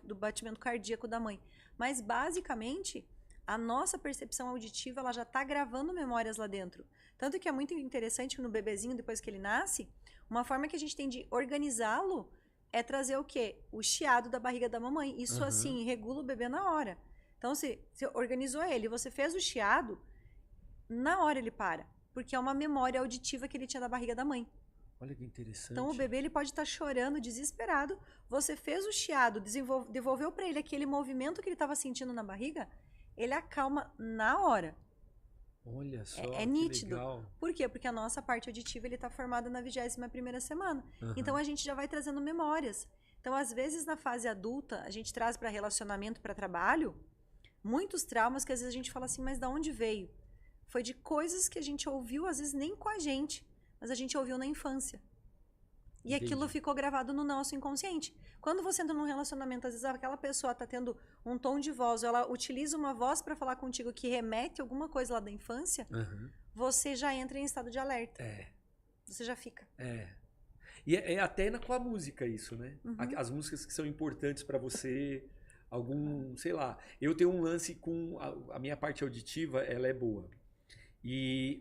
do batimento cardíaco da mãe. Mas, basicamente, a nossa percepção auditiva ela já está gravando memórias lá dentro. Tanto que é muito interessante que no bebezinho, depois que ele nasce, uma forma que a gente tem de organizá-lo é trazer o quê? O chiado da barriga da mamãe. Isso, assim, regula o bebê na hora. Então, se organizou ele, você fez o chiado, na hora ele para. Porque é uma memória auditiva que ele tinha da barriga da mãe. Olha que interessante. Então, o bebê ele pode estar chorando, desesperado. Você fez o chiado, devolveu para ele aquele movimento que ele estava sentindo na barriga, ele acalma na hora. Olha só, é nítido. Legal. Por quê? Porque a nossa parte auditiva está formada na 21ª semana. Então, a gente já vai trazendo memórias. Então, às vezes, na fase adulta, a gente traz para relacionamento, para trabalho, muitos traumas que às vezes a gente fala assim, mas de onde veio? Foi de coisas que a gente ouviu, às vezes nem com a gente, mas a gente ouviu na infância. E aquilo ficou gravado no nosso inconsciente. Quando você entra num relacionamento, às vezes aquela pessoa tá tendo um tom de voz, ou ela utiliza uma voz para falar contigo que remete a alguma coisa lá da infância, você já entra em estado de alerta. Você já fica. E é até com a música isso, né? As músicas que são importantes para você, sei lá. Eu tenho um lance com a minha parte auditiva, ela é boa.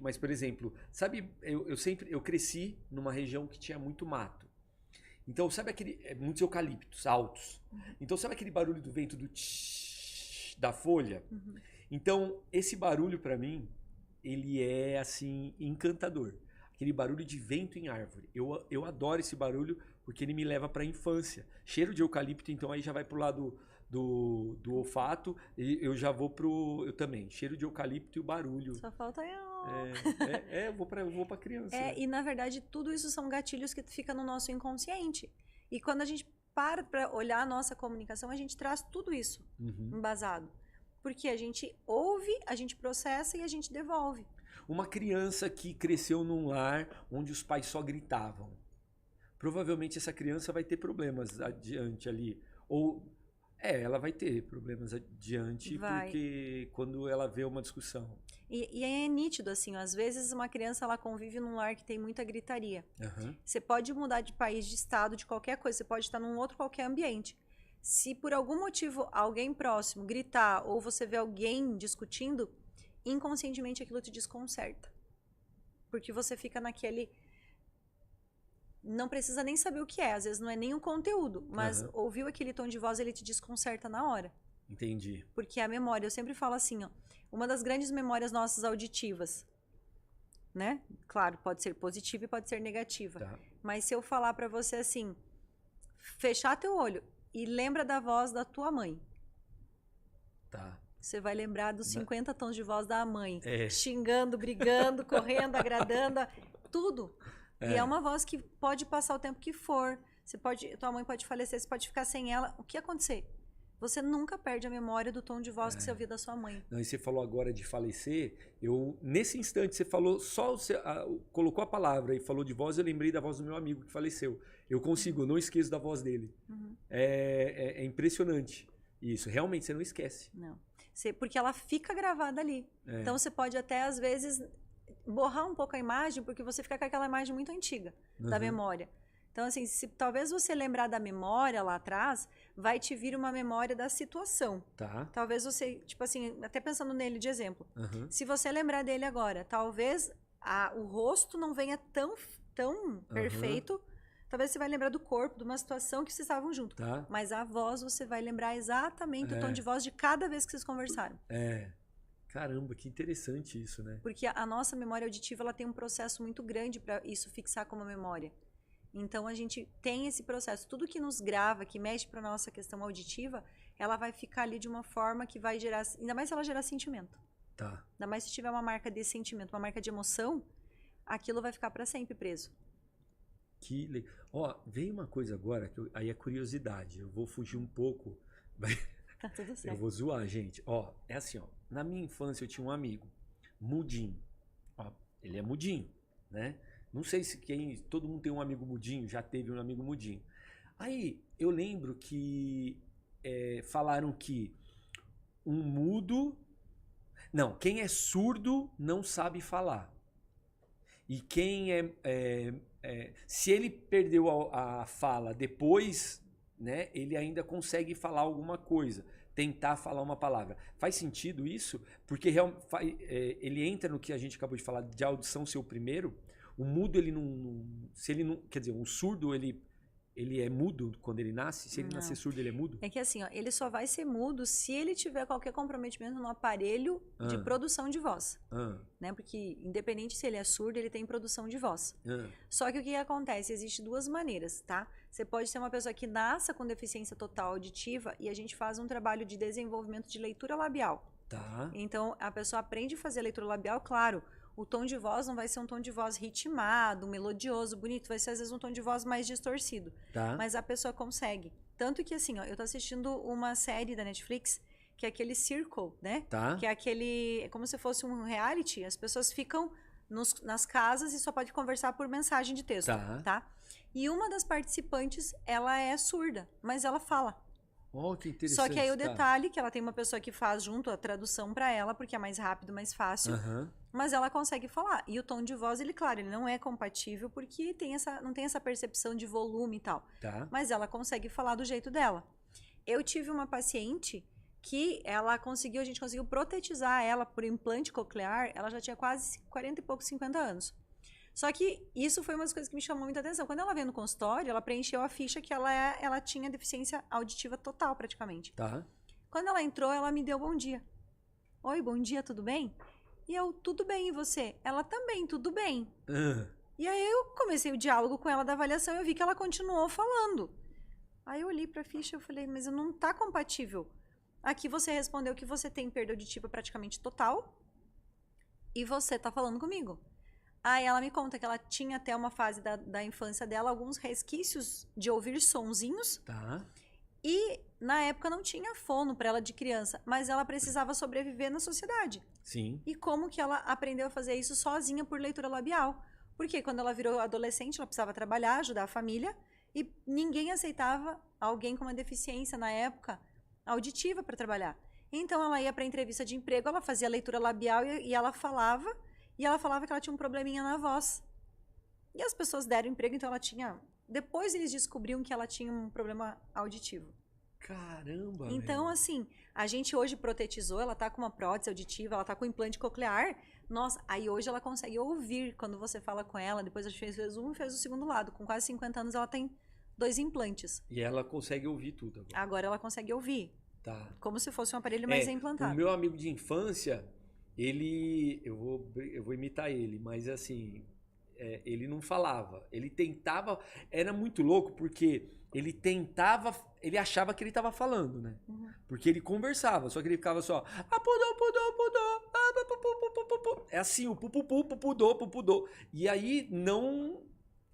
Mas, por exemplo, sabe, eu cresci numa região que tinha muito mato. Então, sabe muitos eucaliptos altos. Então, sabe aquele barulho do vento, do tsh, da folha? Então, esse barulho para mim, ele é assim encantador. Aquele barulho de vento em árvore. Eu adoro esse barulho porque ele me leva para a infância. Cheiro de eucalipto, então aí já vai pro lado do olfato, e eu já vou eu também, cheiro de eucalipto e o barulho. Só falta eu vou pra criança. E na verdade tudo isso são gatilhos que ficam no nosso inconsciente. E quando a gente para olhar a nossa comunicação, a gente traz tudo isso embasado. Porque a gente ouve, a gente processa e a gente devolve. Uma criança que cresceu num lar onde os pais só gritavam, provavelmente essa criança vai ter problemas adiante ali. Ela vai ter problemas adiante porque quando ela vê uma discussão. E é nítido, assim, às vezes uma criança ela convive num lar que tem muita gritaria. Você pode mudar de país, de estado, de qualquer coisa, você pode estar num outro qualquer ambiente. Se por algum motivo alguém próximo gritar ou você vê alguém discutindo, inconscientemente aquilo te desconcerta. Porque você fica naquele... Não precisa nem saber o que é, às vezes não é nem o conteúdo, mas ouviu aquele tom de voz, ele te desconcerta na hora. Entendi. Porque a memória, eu sempre falo assim, ó, uma das grandes memórias nossas auditivas, né? Claro, pode ser positiva e pode ser negativa. Tá. Mas se eu falar pra você assim, fechar teu olho e lembra da voz da tua mãe. Tá. Você vai lembrar dos 50 tons de voz da mãe. Xingando, brigando, correndo, agradando, tudo. E é uma voz que pode passar o tempo que for. Tua mãe pode falecer, você pode ficar sem ela. O que acontecer? Você nunca perde a memória do tom de voz que você ouviu da sua mãe. Não, e você falou agora de falecer. Nesse instante, você falou, colocou a palavra e falou de voz, eu lembrei da voz do meu amigo que faleceu. Eu não esqueço da voz dele. É impressionante isso. Realmente, você não esquece. Não. Porque ela fica gravada ali. Então, você pode até, às vezes... borrar um pouco a imagem, porque você fica com aquela imagem muito antiga da memória. Então, assim, se talvez você lembrar da memória lá atrás, vai te vir uma memória da situação. Tá. Talvez você, tipo assim, até pensando nele de exemplo. Se você lembrar dele agora, talvez o rosto não venha tão perfeito. Talvez você vai lembrar do corpo, de uma situação que vocês estavam juntos. Tá. Mas a voz, você vai lembrar exatamente o tom de voz de cada vez que vocês conversaram. Caramba, que interessante isso, né? Porque a nossa memória auditiva ela tem um processo muito grande para isso fixar como memória. Então a gente tem esse processo. Tudo que nos grava, que mexe para nossa questão auditiva, ela vai ficar ali de uma forma que vai gerar, ainda mais se ela gerar sentimento. Tá. Ainda mais se tiver uma marca de sentimento, uma marca de emoção, aquilo vai ficar para sempre preso. Que legal. Veio uma coisa agora que aí é curiosidade. Eu vou fugir um pouco. Tá tudo certo. Eu vou zoar, gente. É assim, na minha infância eu tinha um amigo, mudinho. Ele é mudinho, né? Não sei se todo mundo tem um amigo mudinho, já teve um amigo mudinho. Aí eu lembro que falaram que um mudo... Não, quem é surdo não sabe falar. E quem se ele perdeu a fala depois... né, ele ainda consegue falar alguma coisa, tentar falar uma palavra. Faz sentido isso? Porque ele entra no que a gente acabou de falar de audição ser o primeiro. O mudo, ele não... Se ele não, quer dizer, um surdo, ele é mudo quando ele nasce? Se ele nascer surdo, ele é mudo? É que assim, ele só vai ser mudo se ele tiver qualquer comprometimento no aparelho de produção de voz. Né? Porque, independente se ele é surdo, ele tem produção de voz. Só que o que acontece? Existem duas maneiras, tá? Você pode ser uma pessoa que nasça com deficiência total auditiva e a gente faz um trabalho de desenvolvimento de leitura labial. Tá. Então, a pessoa aprende a fazer a leitura labial, claro. O tom de voz não vai ser um tom de voz ritmado, melodioso, bonito. Vai ser, às vezes, um tom de voz mais distorcido. Tá. Mas a pessoa consegue. Tanto que, assim, eu tô assistindo uma série da Netflix, que é aquele Circle, né? Tá. Que é aquele... como se fosse um reality. As pessoas ficam nas casas e só pode conversar por mensagem de texto, tá? E uma das participantes, ela é surda, mas ela fala. Oh, que interessante. Só que aí o detalhe que ela tem uma pessoa que faz junto a tradução para ela, porque é mais rápido, mais fácil. Mas ela consegue falar. E o tom de voz, ele, claro, ele não é compatível porque não tem essa percepção de volume e tal. Tá. Mas ela consegue falar do jeito dela. Eu tive uma paciente que a gente conseguiu protetizar ela por implante coclear, ela já tinha quase 40 e poucos, 50 anos. Só que isso foi uma das coisas que me chamou muita atenção. Quando ela veio no consultório, ela preencheu a ficha que ela tinha deficiência auditiva total, praticamente. Tá. Quando ela entrou, ela me deu bom dia. Oi, bom dia, tudo bem? E eu, tudo bem, e você? Ela também, tudo bem. E aí eu comecei o diálogo com ela da avaliação e eu vi que ela continuou falando. Aí eu olhei pra ficha e falei, mas não tá compatível. Aqui você respondeu que você tem perda auditiva praticamente total e você tá falando comigo. Aí ela me conta que ela tinha até uma fase da infância dela alguns resquícios de ouvir sonzinhos. Tá. E na época não tinha fono para ela de criança, mas ela precisava sobreviver na sociedade. Sim. E como que ela aprendeu a fazer isso sozinha por leitura labial? Porque quando ela virou adolescente, ela precisava trabalhar, ajudar a família, e ninguém aceitava alguém com uma deficiência na época auditiva para trabalhar. Então ela ia para entrevista de emprego, ela fazia leitura labial e ela falava que ela tinha um probleminha na voz. E as pessoas deram emprego, então ela tinha... Depois eles descobriram que ela tinha um problema auditivo. Caramba, então, meu. assim, a gente hoje protetizou, ela tá com uma prótese auditiva, ela tá com implante coclear. Nossa, aí hoje ela consegue ouvir quando você fala com ela. Depois a gente fez um e fez o segundo lado. Com quase 50 anos ela tem 2 implantes. E ela consegue ouvir tudo agora. Agora ela consegue ouvir. Tá. Como se fosse um aparelho mais implantado. O meu amigo de infância, ele... Eu vou imitar ele, mas assim... ele não falava. Ele tentava... Era muito louco porque ele tentava... Ele achava que ele estava falando, né? Porque ele conversava, só que ele ficava só... É assim, o pupupu, pupudô, pupudô. E aí não...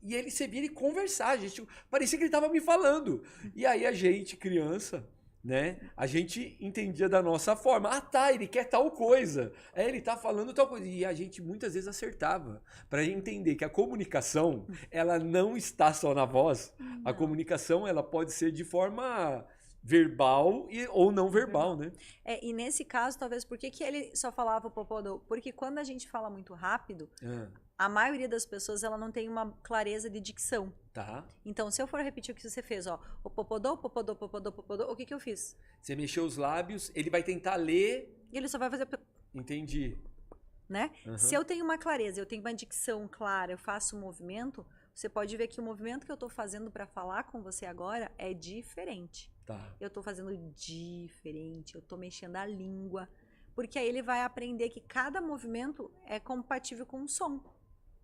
E ele, você via ele conversar, gente. Parecia que ele estava me falando. E aí a gente, criança... né? A gente entendia da nossa forma. Ah, tá, ele quer tal coisa. Ele tá falando tal coisa. E a gente muitas vezes acertava. Pra entender que a comunicação, ela não está só na voz. Não. A comunicação, ela pode ser de forma verbal ou não verbal, né? E nesse caso, talvez, por que ele só falava o popodô? Porque quando a gente fala muito rápido, a maioria das pessoas, ela não tem uma clareza de dicção. Tá. Então, se eu for repetir o que você fez, ó, o popodô, popodô, popodô, popodô, o que eu fiz? Você mexeu os lábios, ele vai tentar ler... E ele só vai fazer... Entendi. Né? Se eu tenho uma clareza, eu tenho uma dicção clara, eu faço um movimento, você pode ver que o movimento que eu tô fazendo para falar com você agora é diferente. Tá. Eu tô fazendo diferente, eu tô mexendo a língua, porque aí ele vai aprender que cada movimento é compatível com um som.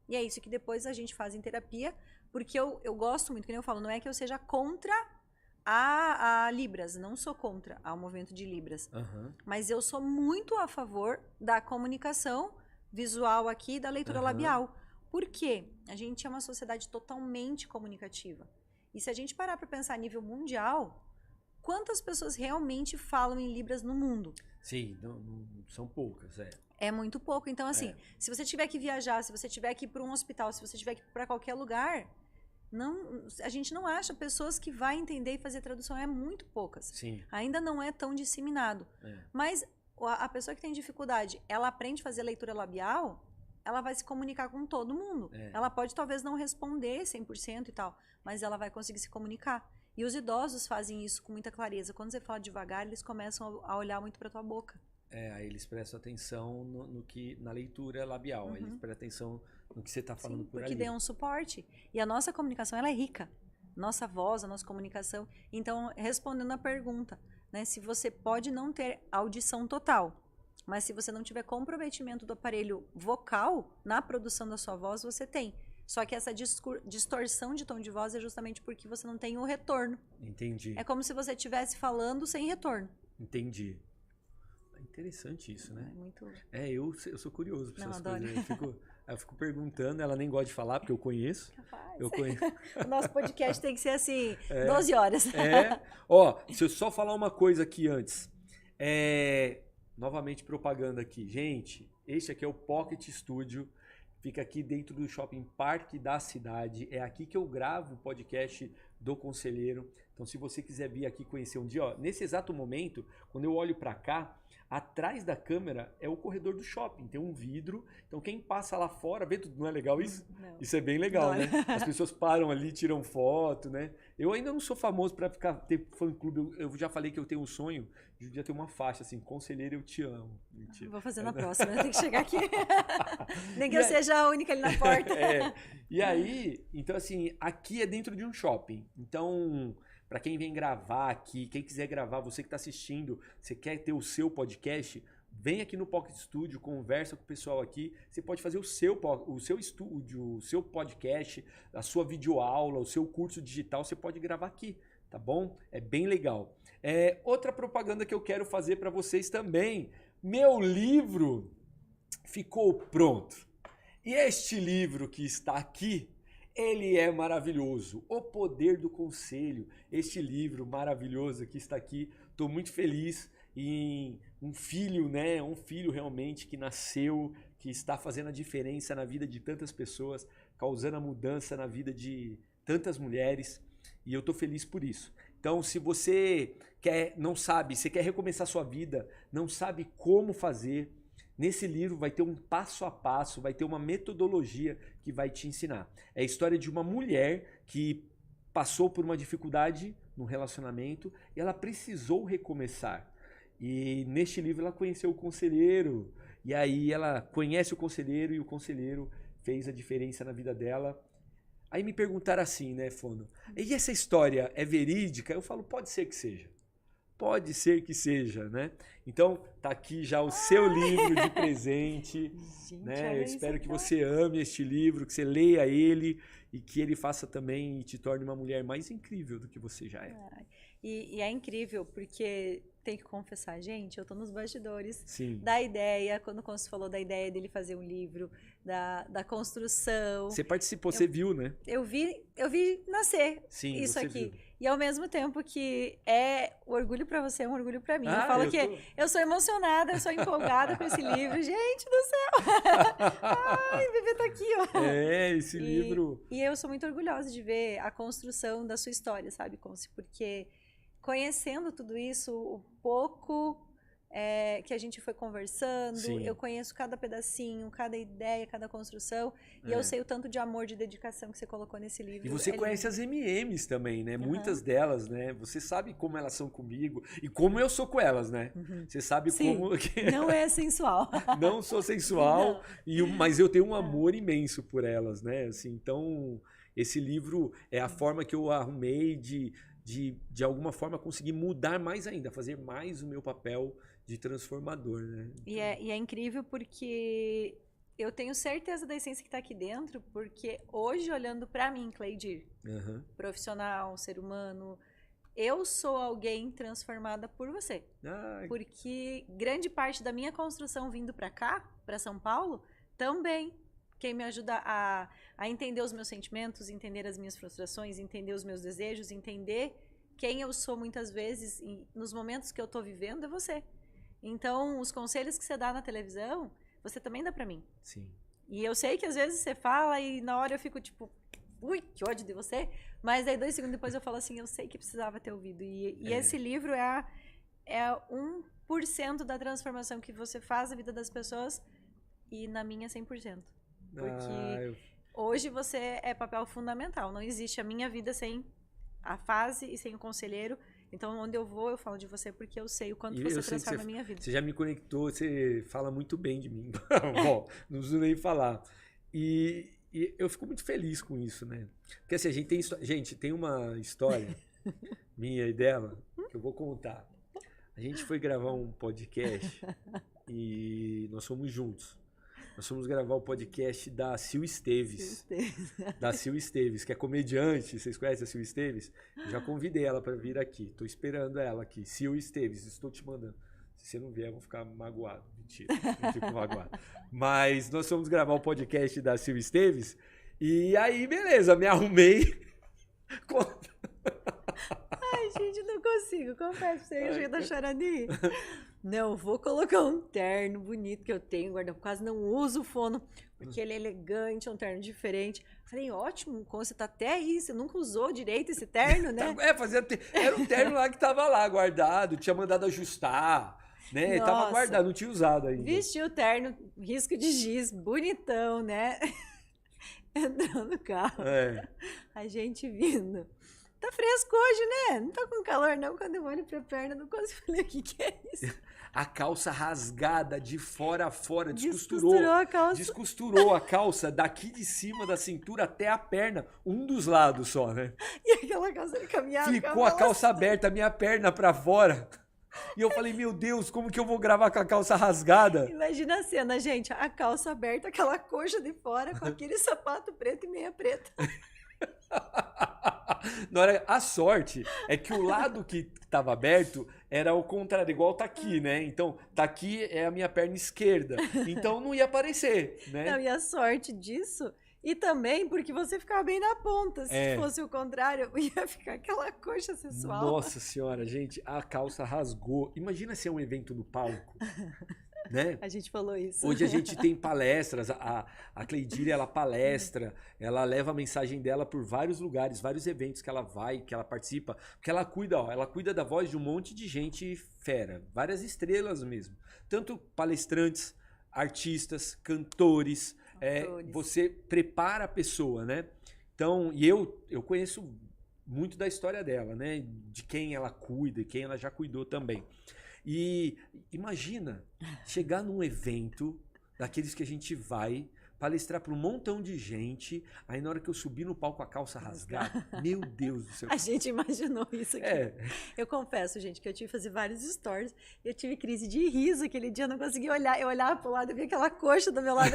E é isso que depois a gente faz em terapia, porque eu gosto muito, que nem eu falo, não é que eu seja contra a Libras, não sou contra ao movimento de Libras, mas eu sou muito a favor da comunicação visual aqui, da leitura labial. Por quê? A gente é uma sociedade totalmente comunicativa. E se a gente parar para pensar a nível mundial, quantas pessoas realmente falam em Libras no mundo? Sim, não são poucas, É muito pouco. Então, assim, se você tiver que viajar, se você tiver que ir para um hospital, se você tiver que ir para qualquer lugar, a gente não acha pessoas que vai entender e fazer tradução. É muito poucas. Sim. Ainda não é tão disseminado. Mas a pessoa que tem dificuldade, ela aprende a fazer leitura labial, ela vai se comunicar com todo mundo. Ela pode talvez não responder 100% e tal, mas ela vai conseguir se comunicar. E os idosos fazem isso com muita clareza. Quando você fala devagar, eles começam a olhar muito para tua boca. Aí eles prestam atenção na leitura labial. Aí eles prestam atenção no que você está falando por ali. Porque deu um suporte. E a nossa comunicação, ela é rica. Nossa voz, a nossa comunicação. Então, respondendo a pergunta, né, se você pode não ter audição total, mas se você não tiver comprometimento do aparelho vocal na produção da sua voz, você tem. Só que essa distorção de tom de voz é justamente porque você não tem o retorno. Entendi. É como se você estivesse falando sem retorno. Entendi. É interessante isso, né? É muito... eu sou curioso para essas adoro. coisas. Eu fico perguntando, ela nem gosta de falar, porque eu conheço. Capaz. Eu conheço. O nosso podcast tem que ser assim, 12 horas. Se eu só falar uma coisa aqui antes. Novamente propaganda aqui. Gente, este aqui é o Pocket Studio. fica aqui dentro do Shopping Parque da cidade. É aqui que eu gravo o podcast do Conselheiro. Então, se você quiser vir aqui conhecer um dia, ó, nesse exato momento, quando eu olho para cá, atrás da câmera é o corredor do shopping, tem um vidro. Então, quem passa lá fora, vê tudo, não é legal isso? Não. Isso é bem legal, Não. né? As pessoas param ali, tiram foto, né? Eu ainda não sou famoso para ter fã-clube. Eu já falei que eu tenho um sonho de um dia ter uma faixa assim, Conselheiro, eu te amo. Mentira. Vou fazer na próxima, tem que chegar aqui. Nem que eu seja a única ali na porta. E aí, então assim, aqui é dentro de um shopping. Então, para quem vem gravar aqui, quem quiser gravar, você que está assistindo, você quer ter o seu podcast, vem aqui no Pocket Studio, conversa com o pessoal aqui. Você pode fazer o seu estúdio, o seu podcast, a sua videoaula, o seu curso digital, você pode gravar aqui, tá bom? É bem legal. Outra propaganda que eu quero fazer para vocês também. Meu livro ficou pronto. E este livro que está aqui, ele é maravilhoso. O Poder do Conselho. Este livro maravilhoso que está aqui. Estou muito feliz em um filho, né? Um filho realmente que nasceu, que está fazendo a diferença na vida de tantas pessoas, causando a mudança na vida de tantas mulheres. E eu estou feliz por isso. Então, se você não sabe, você quer recomeçar sua vida, não sabe como fazer, nesse livro vai ter um passo a passo, vai ter uma metodologia que vai te ensinar. É a história de uma mulher que passou por uma dificuldade no relacionamento e ela precisou recomeçar. E neste livro ela conheceu o conselheiro. E aí ela conhece o conselheiro e o conselheiro fez a diferença na vida dela. Aí me perguntaram assim, né, Fono? E essa história é verídica? Eu falo, pode ser que seja. Pode ser que seja, né? Então, tá aqui já o seu livro de presente. Gente, né? Eu espero que então. você ame este livro, que você leia ele e que ele faça também e te torne uma mulher mais incrível do que você já é. E é incrível, porque tem que confessar, gente, eu tô nos bastidores Sim. da ideia, quando o Consul falou da ideia dele fazer um livro, da construção. Você participou, você viu, né? Eu vi nascer Sim, isso você aqui. viu. E ao mesmo tempo que é orgulho pra você, é um orgulho pra mim. Eu falo eu sou emocionada, eu sou empolgada com esse livro. Gente do céu! Ai, o bebê tá aqui, ó. Esse livro. E eu sou muito orgulhosa de ver a construção da sua história, sabe, Conce? Porque conhecendo tudo isso, o pouco que a gente foi conversando, Sim. eu conheço cada pedacinho, cada ideia, cada construção, e eu sei o tanto de amor, de dedicação que você colocou nesse livro. E você conhece as MMs também, né? Muitas delas, né? Você sabe como elas são comigo e como eu sou com elas, né? Você sabe como... Não é sensual. Não sou sensual, mas eu tenho um amor imenso por elas, né? Assim, então, esse livro é a forma que eu arrumei de alguma forma conseguir mudar mais ainda, fazer mais o meu papel de transformador, né? Então... E é incrível porque eu tenho certeza da essência que está aqui dentro, porque hoje, olhando para mim, Cleidir, profissional, ser humano, eu sou alguém transformada por você. Porque grande parte da minha construção vindo para cá, para São Paulo, também quem me ajuda a entender os meus sentimentos, entender as minhas frustrações, entender os meus desejos, entender quem eu sou muitas vezes nos momentos que eu estou vivendo é você. Então, os conselhos que você dá na televisão, você também dá pra mim. Sim. E eu sei que às vezes você fala e na hora eu fico tipo, ui, que ódio de você. Mas aí 2 segundos depois eu falo assim, eu sei que precisava ter ouvido. E esse livro é 1% da transformação que você faz na vida das pessoas e na minha 100%. Porque hoje você é papel fundamental. Não existe a minha vida sem a fase e sem o conselheiro. Então, onde eu vou, eu falo de você porque eu sei o quanto você transforma a minha vida. Você já me conectou, você fala muito bem de mim. Bom, não preciso nem falar. E eu fico muito feliz com isso, né? Porque assim, a gente tem uma história minha e dela que eu vou contar. A gente foi gravar um podcast e nós fomos juntos. Nós fomos gravar o podcast da Sil Esteves. Da Sil Esteves, que é comediante. Vocês conhecem a Sil Esteves? Eu já convidei ela para vir aqui. Estou esperando ela aqui. Sil Esteves, estou te mandando. Se você não vier, eu vou ficar magoado. Mentira, não fico magoado. Mas nós fomos gravar o podcast da Sil Esteves. E aí, beleza, me arrumei. Ai, gente, não consigo. Confesso pra você, eu já tô chorando. Não, vou colocar um terno bonito que eu tenho, guarda, quase não uso o fono, porque ele é elegante, é um terno diferente. Falei, ótimo, você tá até aí, você nunca usou direito esse terno, né? Era um terno lá que tava lá guardado, tinha mandado ajustar, né? Nossa. Tava guardado, não tinha usado ainda. Vestiu o terno, risco de giz, bonitão, né? Entrou no carro, a gente vindo. Tá fresco hoje, né? Não tá com calor, não. Quando eu olho pra perna, não consigo falar o que é isso. A calça rasgada de fora a fora, Descosturou a calça. Descosturou a calça daqui de cima da cintura até a perna, um dos lados só, né? E aquela calça ele caminhava. Ficou a calça aberta, a minha perna pra fora. E eu falei, meu Deus, como que eu vou gravar com a calça rasgada? Imagina a cena, gente. A calça aberta, aquela coxa de fora, com aquele sapato preto e meia preta. A sorte é que o lado que estava aberto era o contrário, igual tá aqui, né? Então, tá aqui é a minha perna esquerda. Então não ia aparecer, né? Não, e a sorte disso, e também porque você ficava bem na ponta. Se fosse o contrário, ia ficar aquela coxa sensual. Nossa senhora, gente, a calça rasgou. Imagina se é um evento no palco. Né? A gente falou isso. Hoje a gente tem palestras, a Cleidíria, ela palestra, ela leva a mensagem dela por vários lugares, vários eventos que ela vai, que ela participa, porque ela cuida da voz de um monte de gente fera, várias estrelas mesmo, tanto palestrantes, artistas, cantores, você prepara a pessoa, né? Então, e eu conheço muito da história dela, né? De quem ela cuida e quem ela já cuidou também. E imagina chegar num evento daqueles que a gente vai palestrar para um montão de gente, aí na hora que eu subi no palco a calça rasgada, meu Deus do céu. A gente imaginou isso aqui. Eu confesso, gente, que eu tive que fazer vários stories, eu tive crise de riso aquele dia, eu não conseguia olhar, eu olhava pro lado e via aquela coxa do meu lado.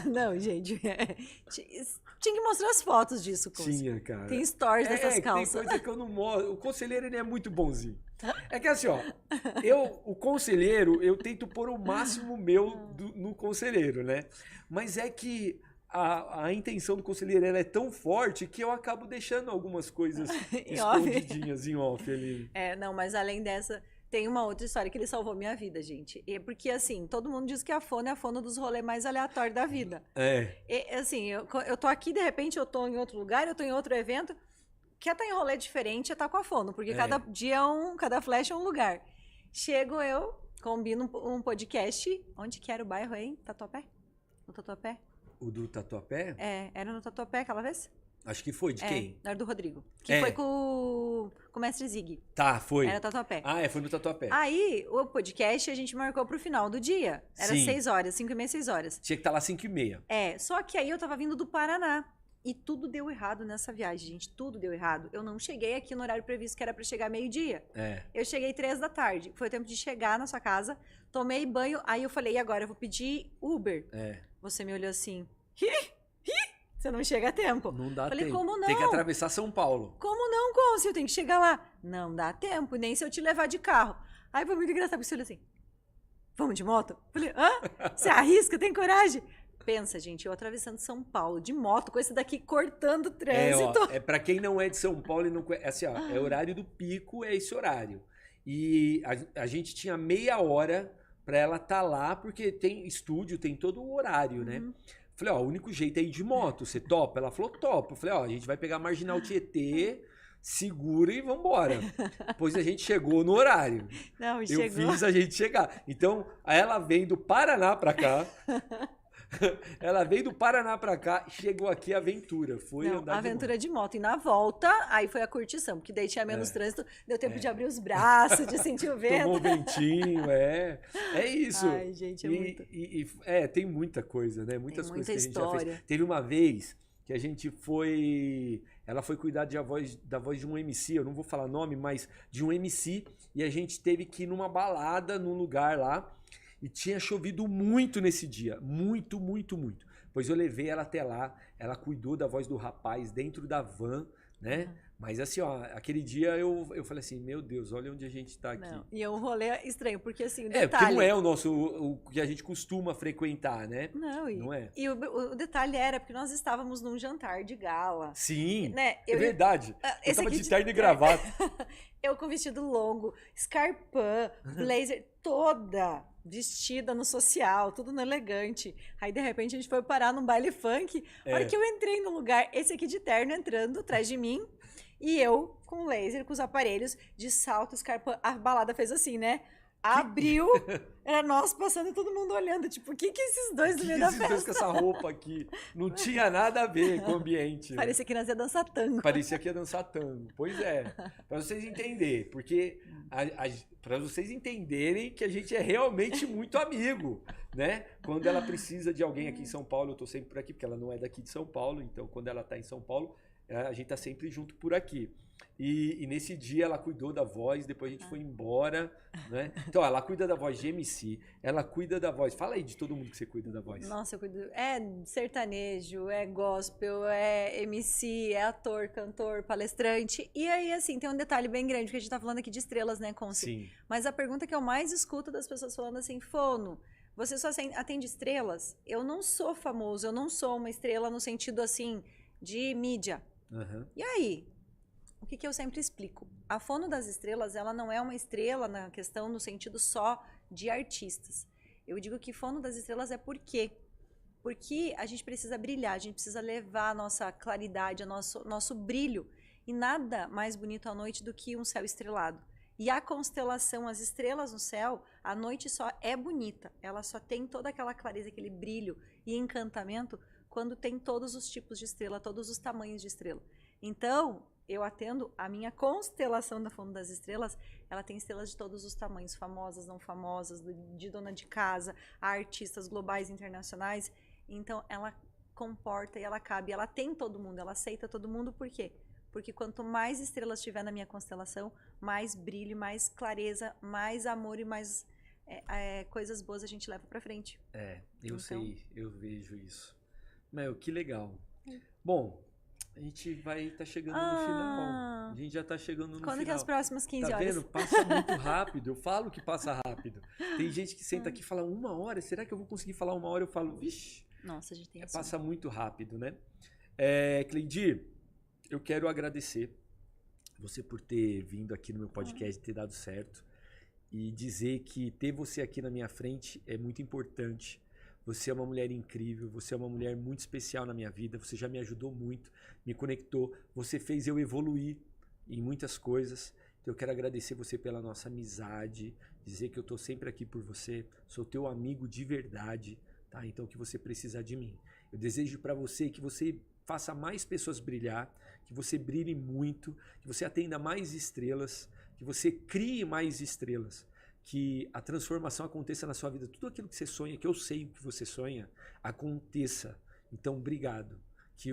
Não, gente, tinha que mostrar as fotos disso, Tinha, cara. Tem stories dessas calças. Tem coisa que eu não mostro. O conselheiro, ele é muito bonzinho. É que assim, ó, o conselheiro, eu tento pôr o máximo meu no conselheiro, né? Mas é que a intenção do conselheiro ela é tão forte que eu acabo deixando algumas coisas escondidinhas em off ali. Não, mas além dessa... Tem uma outra história que ele salvou minha vida, gente. Porque, assim, todo mundo diz que a fono é a fono dos rolês mais aleatórios da vida. Assim, eu tô aqui, de repente, eu tô em outro lugar, eu tô em outro evento. Quer tá em rolê diferente, é tá com a fono. Porque cada dia cada flash é um lugar. Chego eu, combino um podcast. Onde que era o bairro, hein? Tatuapé? No Tatuapé? O do Tatuapé? Era no Tatuapé aquela vez? Acho que foi. De quem? Era do Rodrigo. Que foi com o mestre Zig. Tá, foi. Era Tatuapé. Foi no Tatuapé. Aí, o podcast a gente marcou pro final do dia. Era 6 horas, 5h30, 6 horas. Tinha que estar lá 5h30. Só que aí eu tava vindo do Paraná. E tudo deu errado nessa viagem, gente. Tudo deu errado. Eu não cheguei aqui no horário previsto, que era pra chegar meio-dia. Eu cheguei 3h. Foi o tempo de chegar na sua casa, tomei banho. Aí eu falei, e agora? Eu vou pedir Uber. Você me olhou assim. Você não chega a tempo. Não dá Falei, tempo. como não? Tem que atravessar São Paulo. Como não, Conce? Eu tenho que chegar lá. Não dá tempo, nem se eu te levar de carro. Aí foi muito engraçado, porque você olhou assim, vamos de moto? Falei, você arrisca? Tem coragem? Pensa, gente, eu atravessando São Paulo de moto, com esse daqui cortando o trânsito. Pra quem não é de São Paulo e não conhece, assim, é horário do pico, é esse horário. E a gente tinha meia hora pra ela estar lá, porque tem estúdio, tem todo o horário, né? Falei, o único jeito é ir de moto, você topa? Ela falou, topa. Eu falei, a gente vai pegar a Marginal Tietê, segura e vambora. Depois a gente chegou no horário. Não, eu fiz a gente chegar. Então, ela vem do Paraná pra cá. Ela veio do Paraná pra cá, chegou aqui a aventura. Foi andar aventura de moto. E na volta, aí foi a curtição, porque daí tinha menos trânsito, deu tempo de abrir os braços, de sentir o vento. Tomou ventinho, É isso. Ai, gente, muito. Tem muita coisa, né? Muitas coisas que a gente história. já fez. Teve uma vez que a gente foi... Ela foi cuidar da voz de um MC, eu não vou falar nome, mas de um MC, e a gente teve que ir numa balada, num lugar lá, e tinha chovido muito nesse dia. Muito, muito, muito. Pois eu levei ela até lá. Ela cuidou da voz do rapaz dentro da van, né? Mas assim, ó, aquele dia eu falei assim, meu Deus, olha onde a gente tá aqui. Não, e é um rolê estranho, porque assim, o Porque detalhe... não é o que a gente costuma frequentar, né? Não é? E o detalhe era porque nós estávamos num jantar de gala. Sim, Né? é verdade. Eu Esse tava aqui de terno e gravata. Eu com vestido longo, escarpã, blazer, toda vestida no social, tudo no elegante. Aí, de repente, a gente foi parar num baile funk. A hora que eu entrei no lugar, esse aqui de terno entrando atrás de mim, e eu com laser, com os aparelhos, de salto, escarpã. A balada fez assim, né? Abriu, era nós passando e todo mundo olhando. Tipo, o que esses dois no meio da festa? Esses dois com essa roupa aqui? Não tinha nada a ver com o ambiente. Parecia que nós ia dançar tango. Parecia que ia dançar tango. Pois é. Pra vocês entenderem. Porque para vocês entenderem que a gente é realmente muito amigo, né? Quando ela precisa de alguém aqui em São Paulo, eu tô sempre por aqui, porque ela não é daqui de São Paulo. Então, quando ela tá em São Paulo, a gente tá sempre junto por aqui. E nesse dia ela cuidou da voz, depois a gente foi embora, né? Então, ela cuida da voz de MC, ela cuida da voz. Fala aí de todo mundo que você cuida da voz. Nossa, eu cuido. É sertanejo, é gospel, é MC, é ator, cantor, palestrante. E aí, assim, tem um detalhe bem grande, porque a gente tá falando aqui de estrelas, né, Conce? Sim. Mas a pergunta que eu mais escuto das pessoas falando assim, Fono, você só atende estrelas? Eu não sou famoso, eu não sou uma estrela no sentido, assim, de mídia. Uhum. E aí? O que eu sempre explico? A Fono das Estrelas, ela não é uma estrela na questão no sentido só de artistas. Eu digo que Fono das Estrelas é por quê? Porque a gente precisa brilhar, a gente precisa levar a nossa claridade, nosso brilho. E nada mais bonito à noite do que um céu estrelado. E a constelação, as estrelas no céu, a noite só é bonita. Ela só tem toda aquela clareza, aquele brilho e encantamento quando tem todos os tipos de estrela, todos os tamanhos de estrela. Então, eu atendo a minha constelação da Fono das Estrelas, ela tem estrelas de todos os tamanhos, famosas, não famosas, de dona de casa, a artistas globais, internacionais. Então, ela comporta e ela cabe, ela tem todo mundo, ela aceita todo mundo, por quê? Porque quanto mais estrelas tiver na minha constelação, mais brilho, mais clareza, mais amor e mais coisas boas a gente leva pra frente. Eu sei, eu vejo isso. Meu, que legal. Bom, a gente vai estar chegando no final. A gente já está chegando no final. Quando que é as próximas 15 horas? Tá vendo? Passa muito rápido. Eu falo que passa rápido. Tem gente que senta aqui e fala 1 hora. Será que eu vou conseguir falar 1 hora? Eu falo, vixe. Nossa, a gente tem passa muito rápido, né? Cleidir, eu quero agradecer você por ter vindo aqui no meu podcast, ter dado certo. E dizer que ter você aqui na minha frente é muito importante. Você é uma mulher incrível, você é uma mulher muito especial na minha vida, você já me ajudou muito, me conectou, você fez eu evoluir em muitas coisas. Então eu quero agradecer você pela nossa amizade, dizer que eu estou sempre aqui por você, sou teu amigo de verdade, tá? Então o que você precisar de mim. Eu desejo para você que você faça mais pessoas brilhar, que você brilhe muito, que você atenda mais estrelas, que você crie mais estrelas. Que a transformação aconteça na sua vida. Tudo aquilo que você sonha, que eu sei o que você sonha, aconteça. Então, obrigado. Que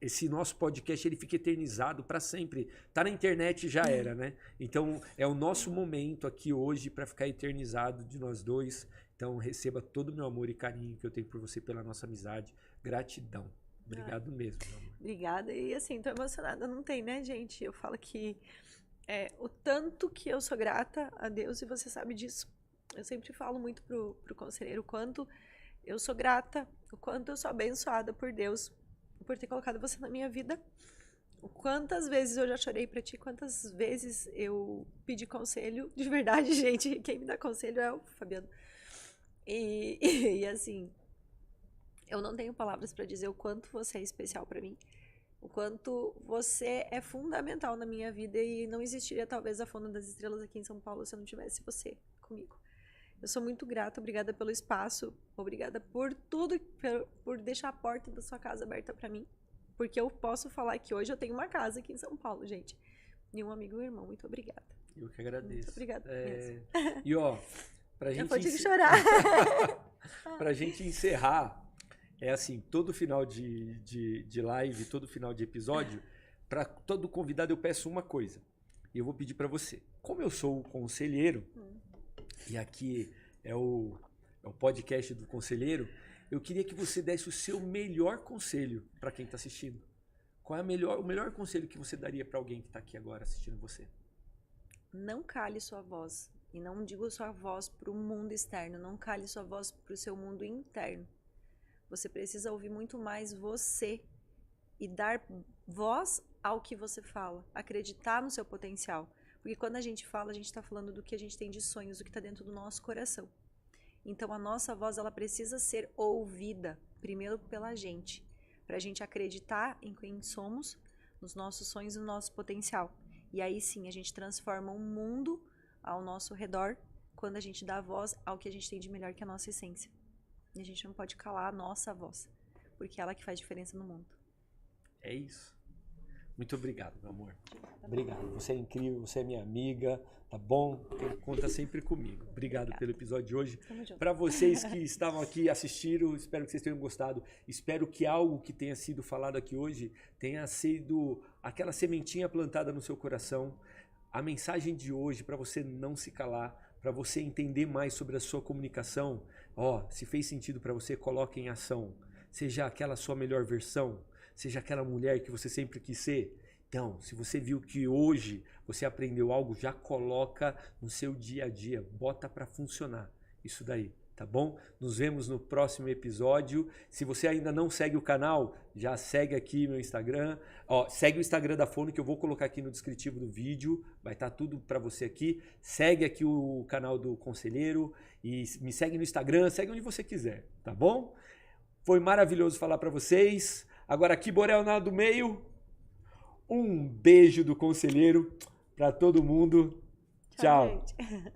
esse nosso podcast ele fique eternizado para sempre. Tá na internet já era, né? Então, é o nosso momento aqui hoje para ficar eternizado de nós dois. Então, receba todo o meu amor e carinho que eu tenho por você, pela nossa amizade. Gratidão. Obrigado mesmo, meu amor. Obrigada. E assim, tô emocionada. Não tem, né, gente? Eu falo que o tanto que eu sou grata a Deus, e você sabe disso. Eu sempre falo muito pro conselheiro o quanto eu sou grata, o quanto eu sou abençoada por Deus, por ter colocado você na minha vida. Quantas vezes eu já chorei pra ti, quantas vezes eu pedi conselho. De verdade, gente, quem me dá conselho é o Fabiano. E assim, eu não tenho palavras pra dizer o quanto você é especial pra mim. O quanto você é fundamental na minha vida e não existiria talvez a Fono das Estrelas aqui em São Paulo se eu não tivesse você comigo. Eu sou muito grata, obrigada pelo espaço, obrigada por tudo, por deixar a porta da sua casa aberta para mim, porque eu posso falar que hoje eu tenho uma casa aqui em São Paulo, gente. E um amigo e um irmão, muito obrigada. Eu que agradeço. Muito obrigada mesmo. E ó, pra gente... Eu vou chorar. Pra gente encerrar... É assim, todo final de live, todo final de episódio, para todo convidado eu peço uma coisa. E eu vou pedir para você. Como eu sou o conselheiro, e aqui é o podcast do conselheiro, eu queria que você desse o seu melhor conselho para quem está assistindo. Qual é o melhor conselho que você daria para alguém que está aqui agora assistindo você? Não cale sua voz. E não digo sua voz para o mundo externo. Não cale sua voz para o seu mundo interno. Você precisa ouvir muito mais você e dar voz ao que você fala. Acreditar no seu potencial. Porque quando a gente fala, a gente está falando do que a gente tem de sonhos, do que está dentro do nosso coração. Então a nossa voz ela precisa ser ouvida primeiro pela gente. Para a gente acreditar em quem somos, nos nossos sonhos e no nosso potencial. E aí sim, a gente transforma o mundo ao nosso redor quando a gente dá voz ao que a gente tem de melhor, que é a nossa essência. E a gente não pode calar a nossa voz, porque é ela que faz diferença no mundo. É isso. Muito obrigado, meu amor. Obrigado. Você é incrível, você é minha amiga, tá bom? Conta sempre comigo. Obrigado pelo episódio de hoje. Para vocês que estavam aqui assistindo, espero que vocês tenham gostado. Espero que algo que tenha sido falado aqui hoje tenha sido aquela sementinha plantada no seu coração. A mensagem de hoje, para você não se calar, para você entender mais sobre a sua comunicação, se fez sentido para você, coloque em ação. Seja aquela sua melhor versão, seja aquela mulher que você sempre quis ser. Então, se você viu que hoje você aprendeu algo, já coloca no seu dia a dia, bota para funcionar isso daí, tá bom? Nos vemos no próximo episódio. Se você ainda não segue o canal, já segue aqui meu Instagram. Segue o Instagram da Fono, que eu vou colocar aqui no descritivo do vídeo. Vai estar tudo para você aqui. Segue aqui o canal do Conselheiro e me segue no Instagram, segue onde você quiser, tá bom? Foi maravilhoso falar para vocês. Agora aqui, Borel na do meio. Um beijo do Conselheiro para todo mundo. Tchau. Tchau.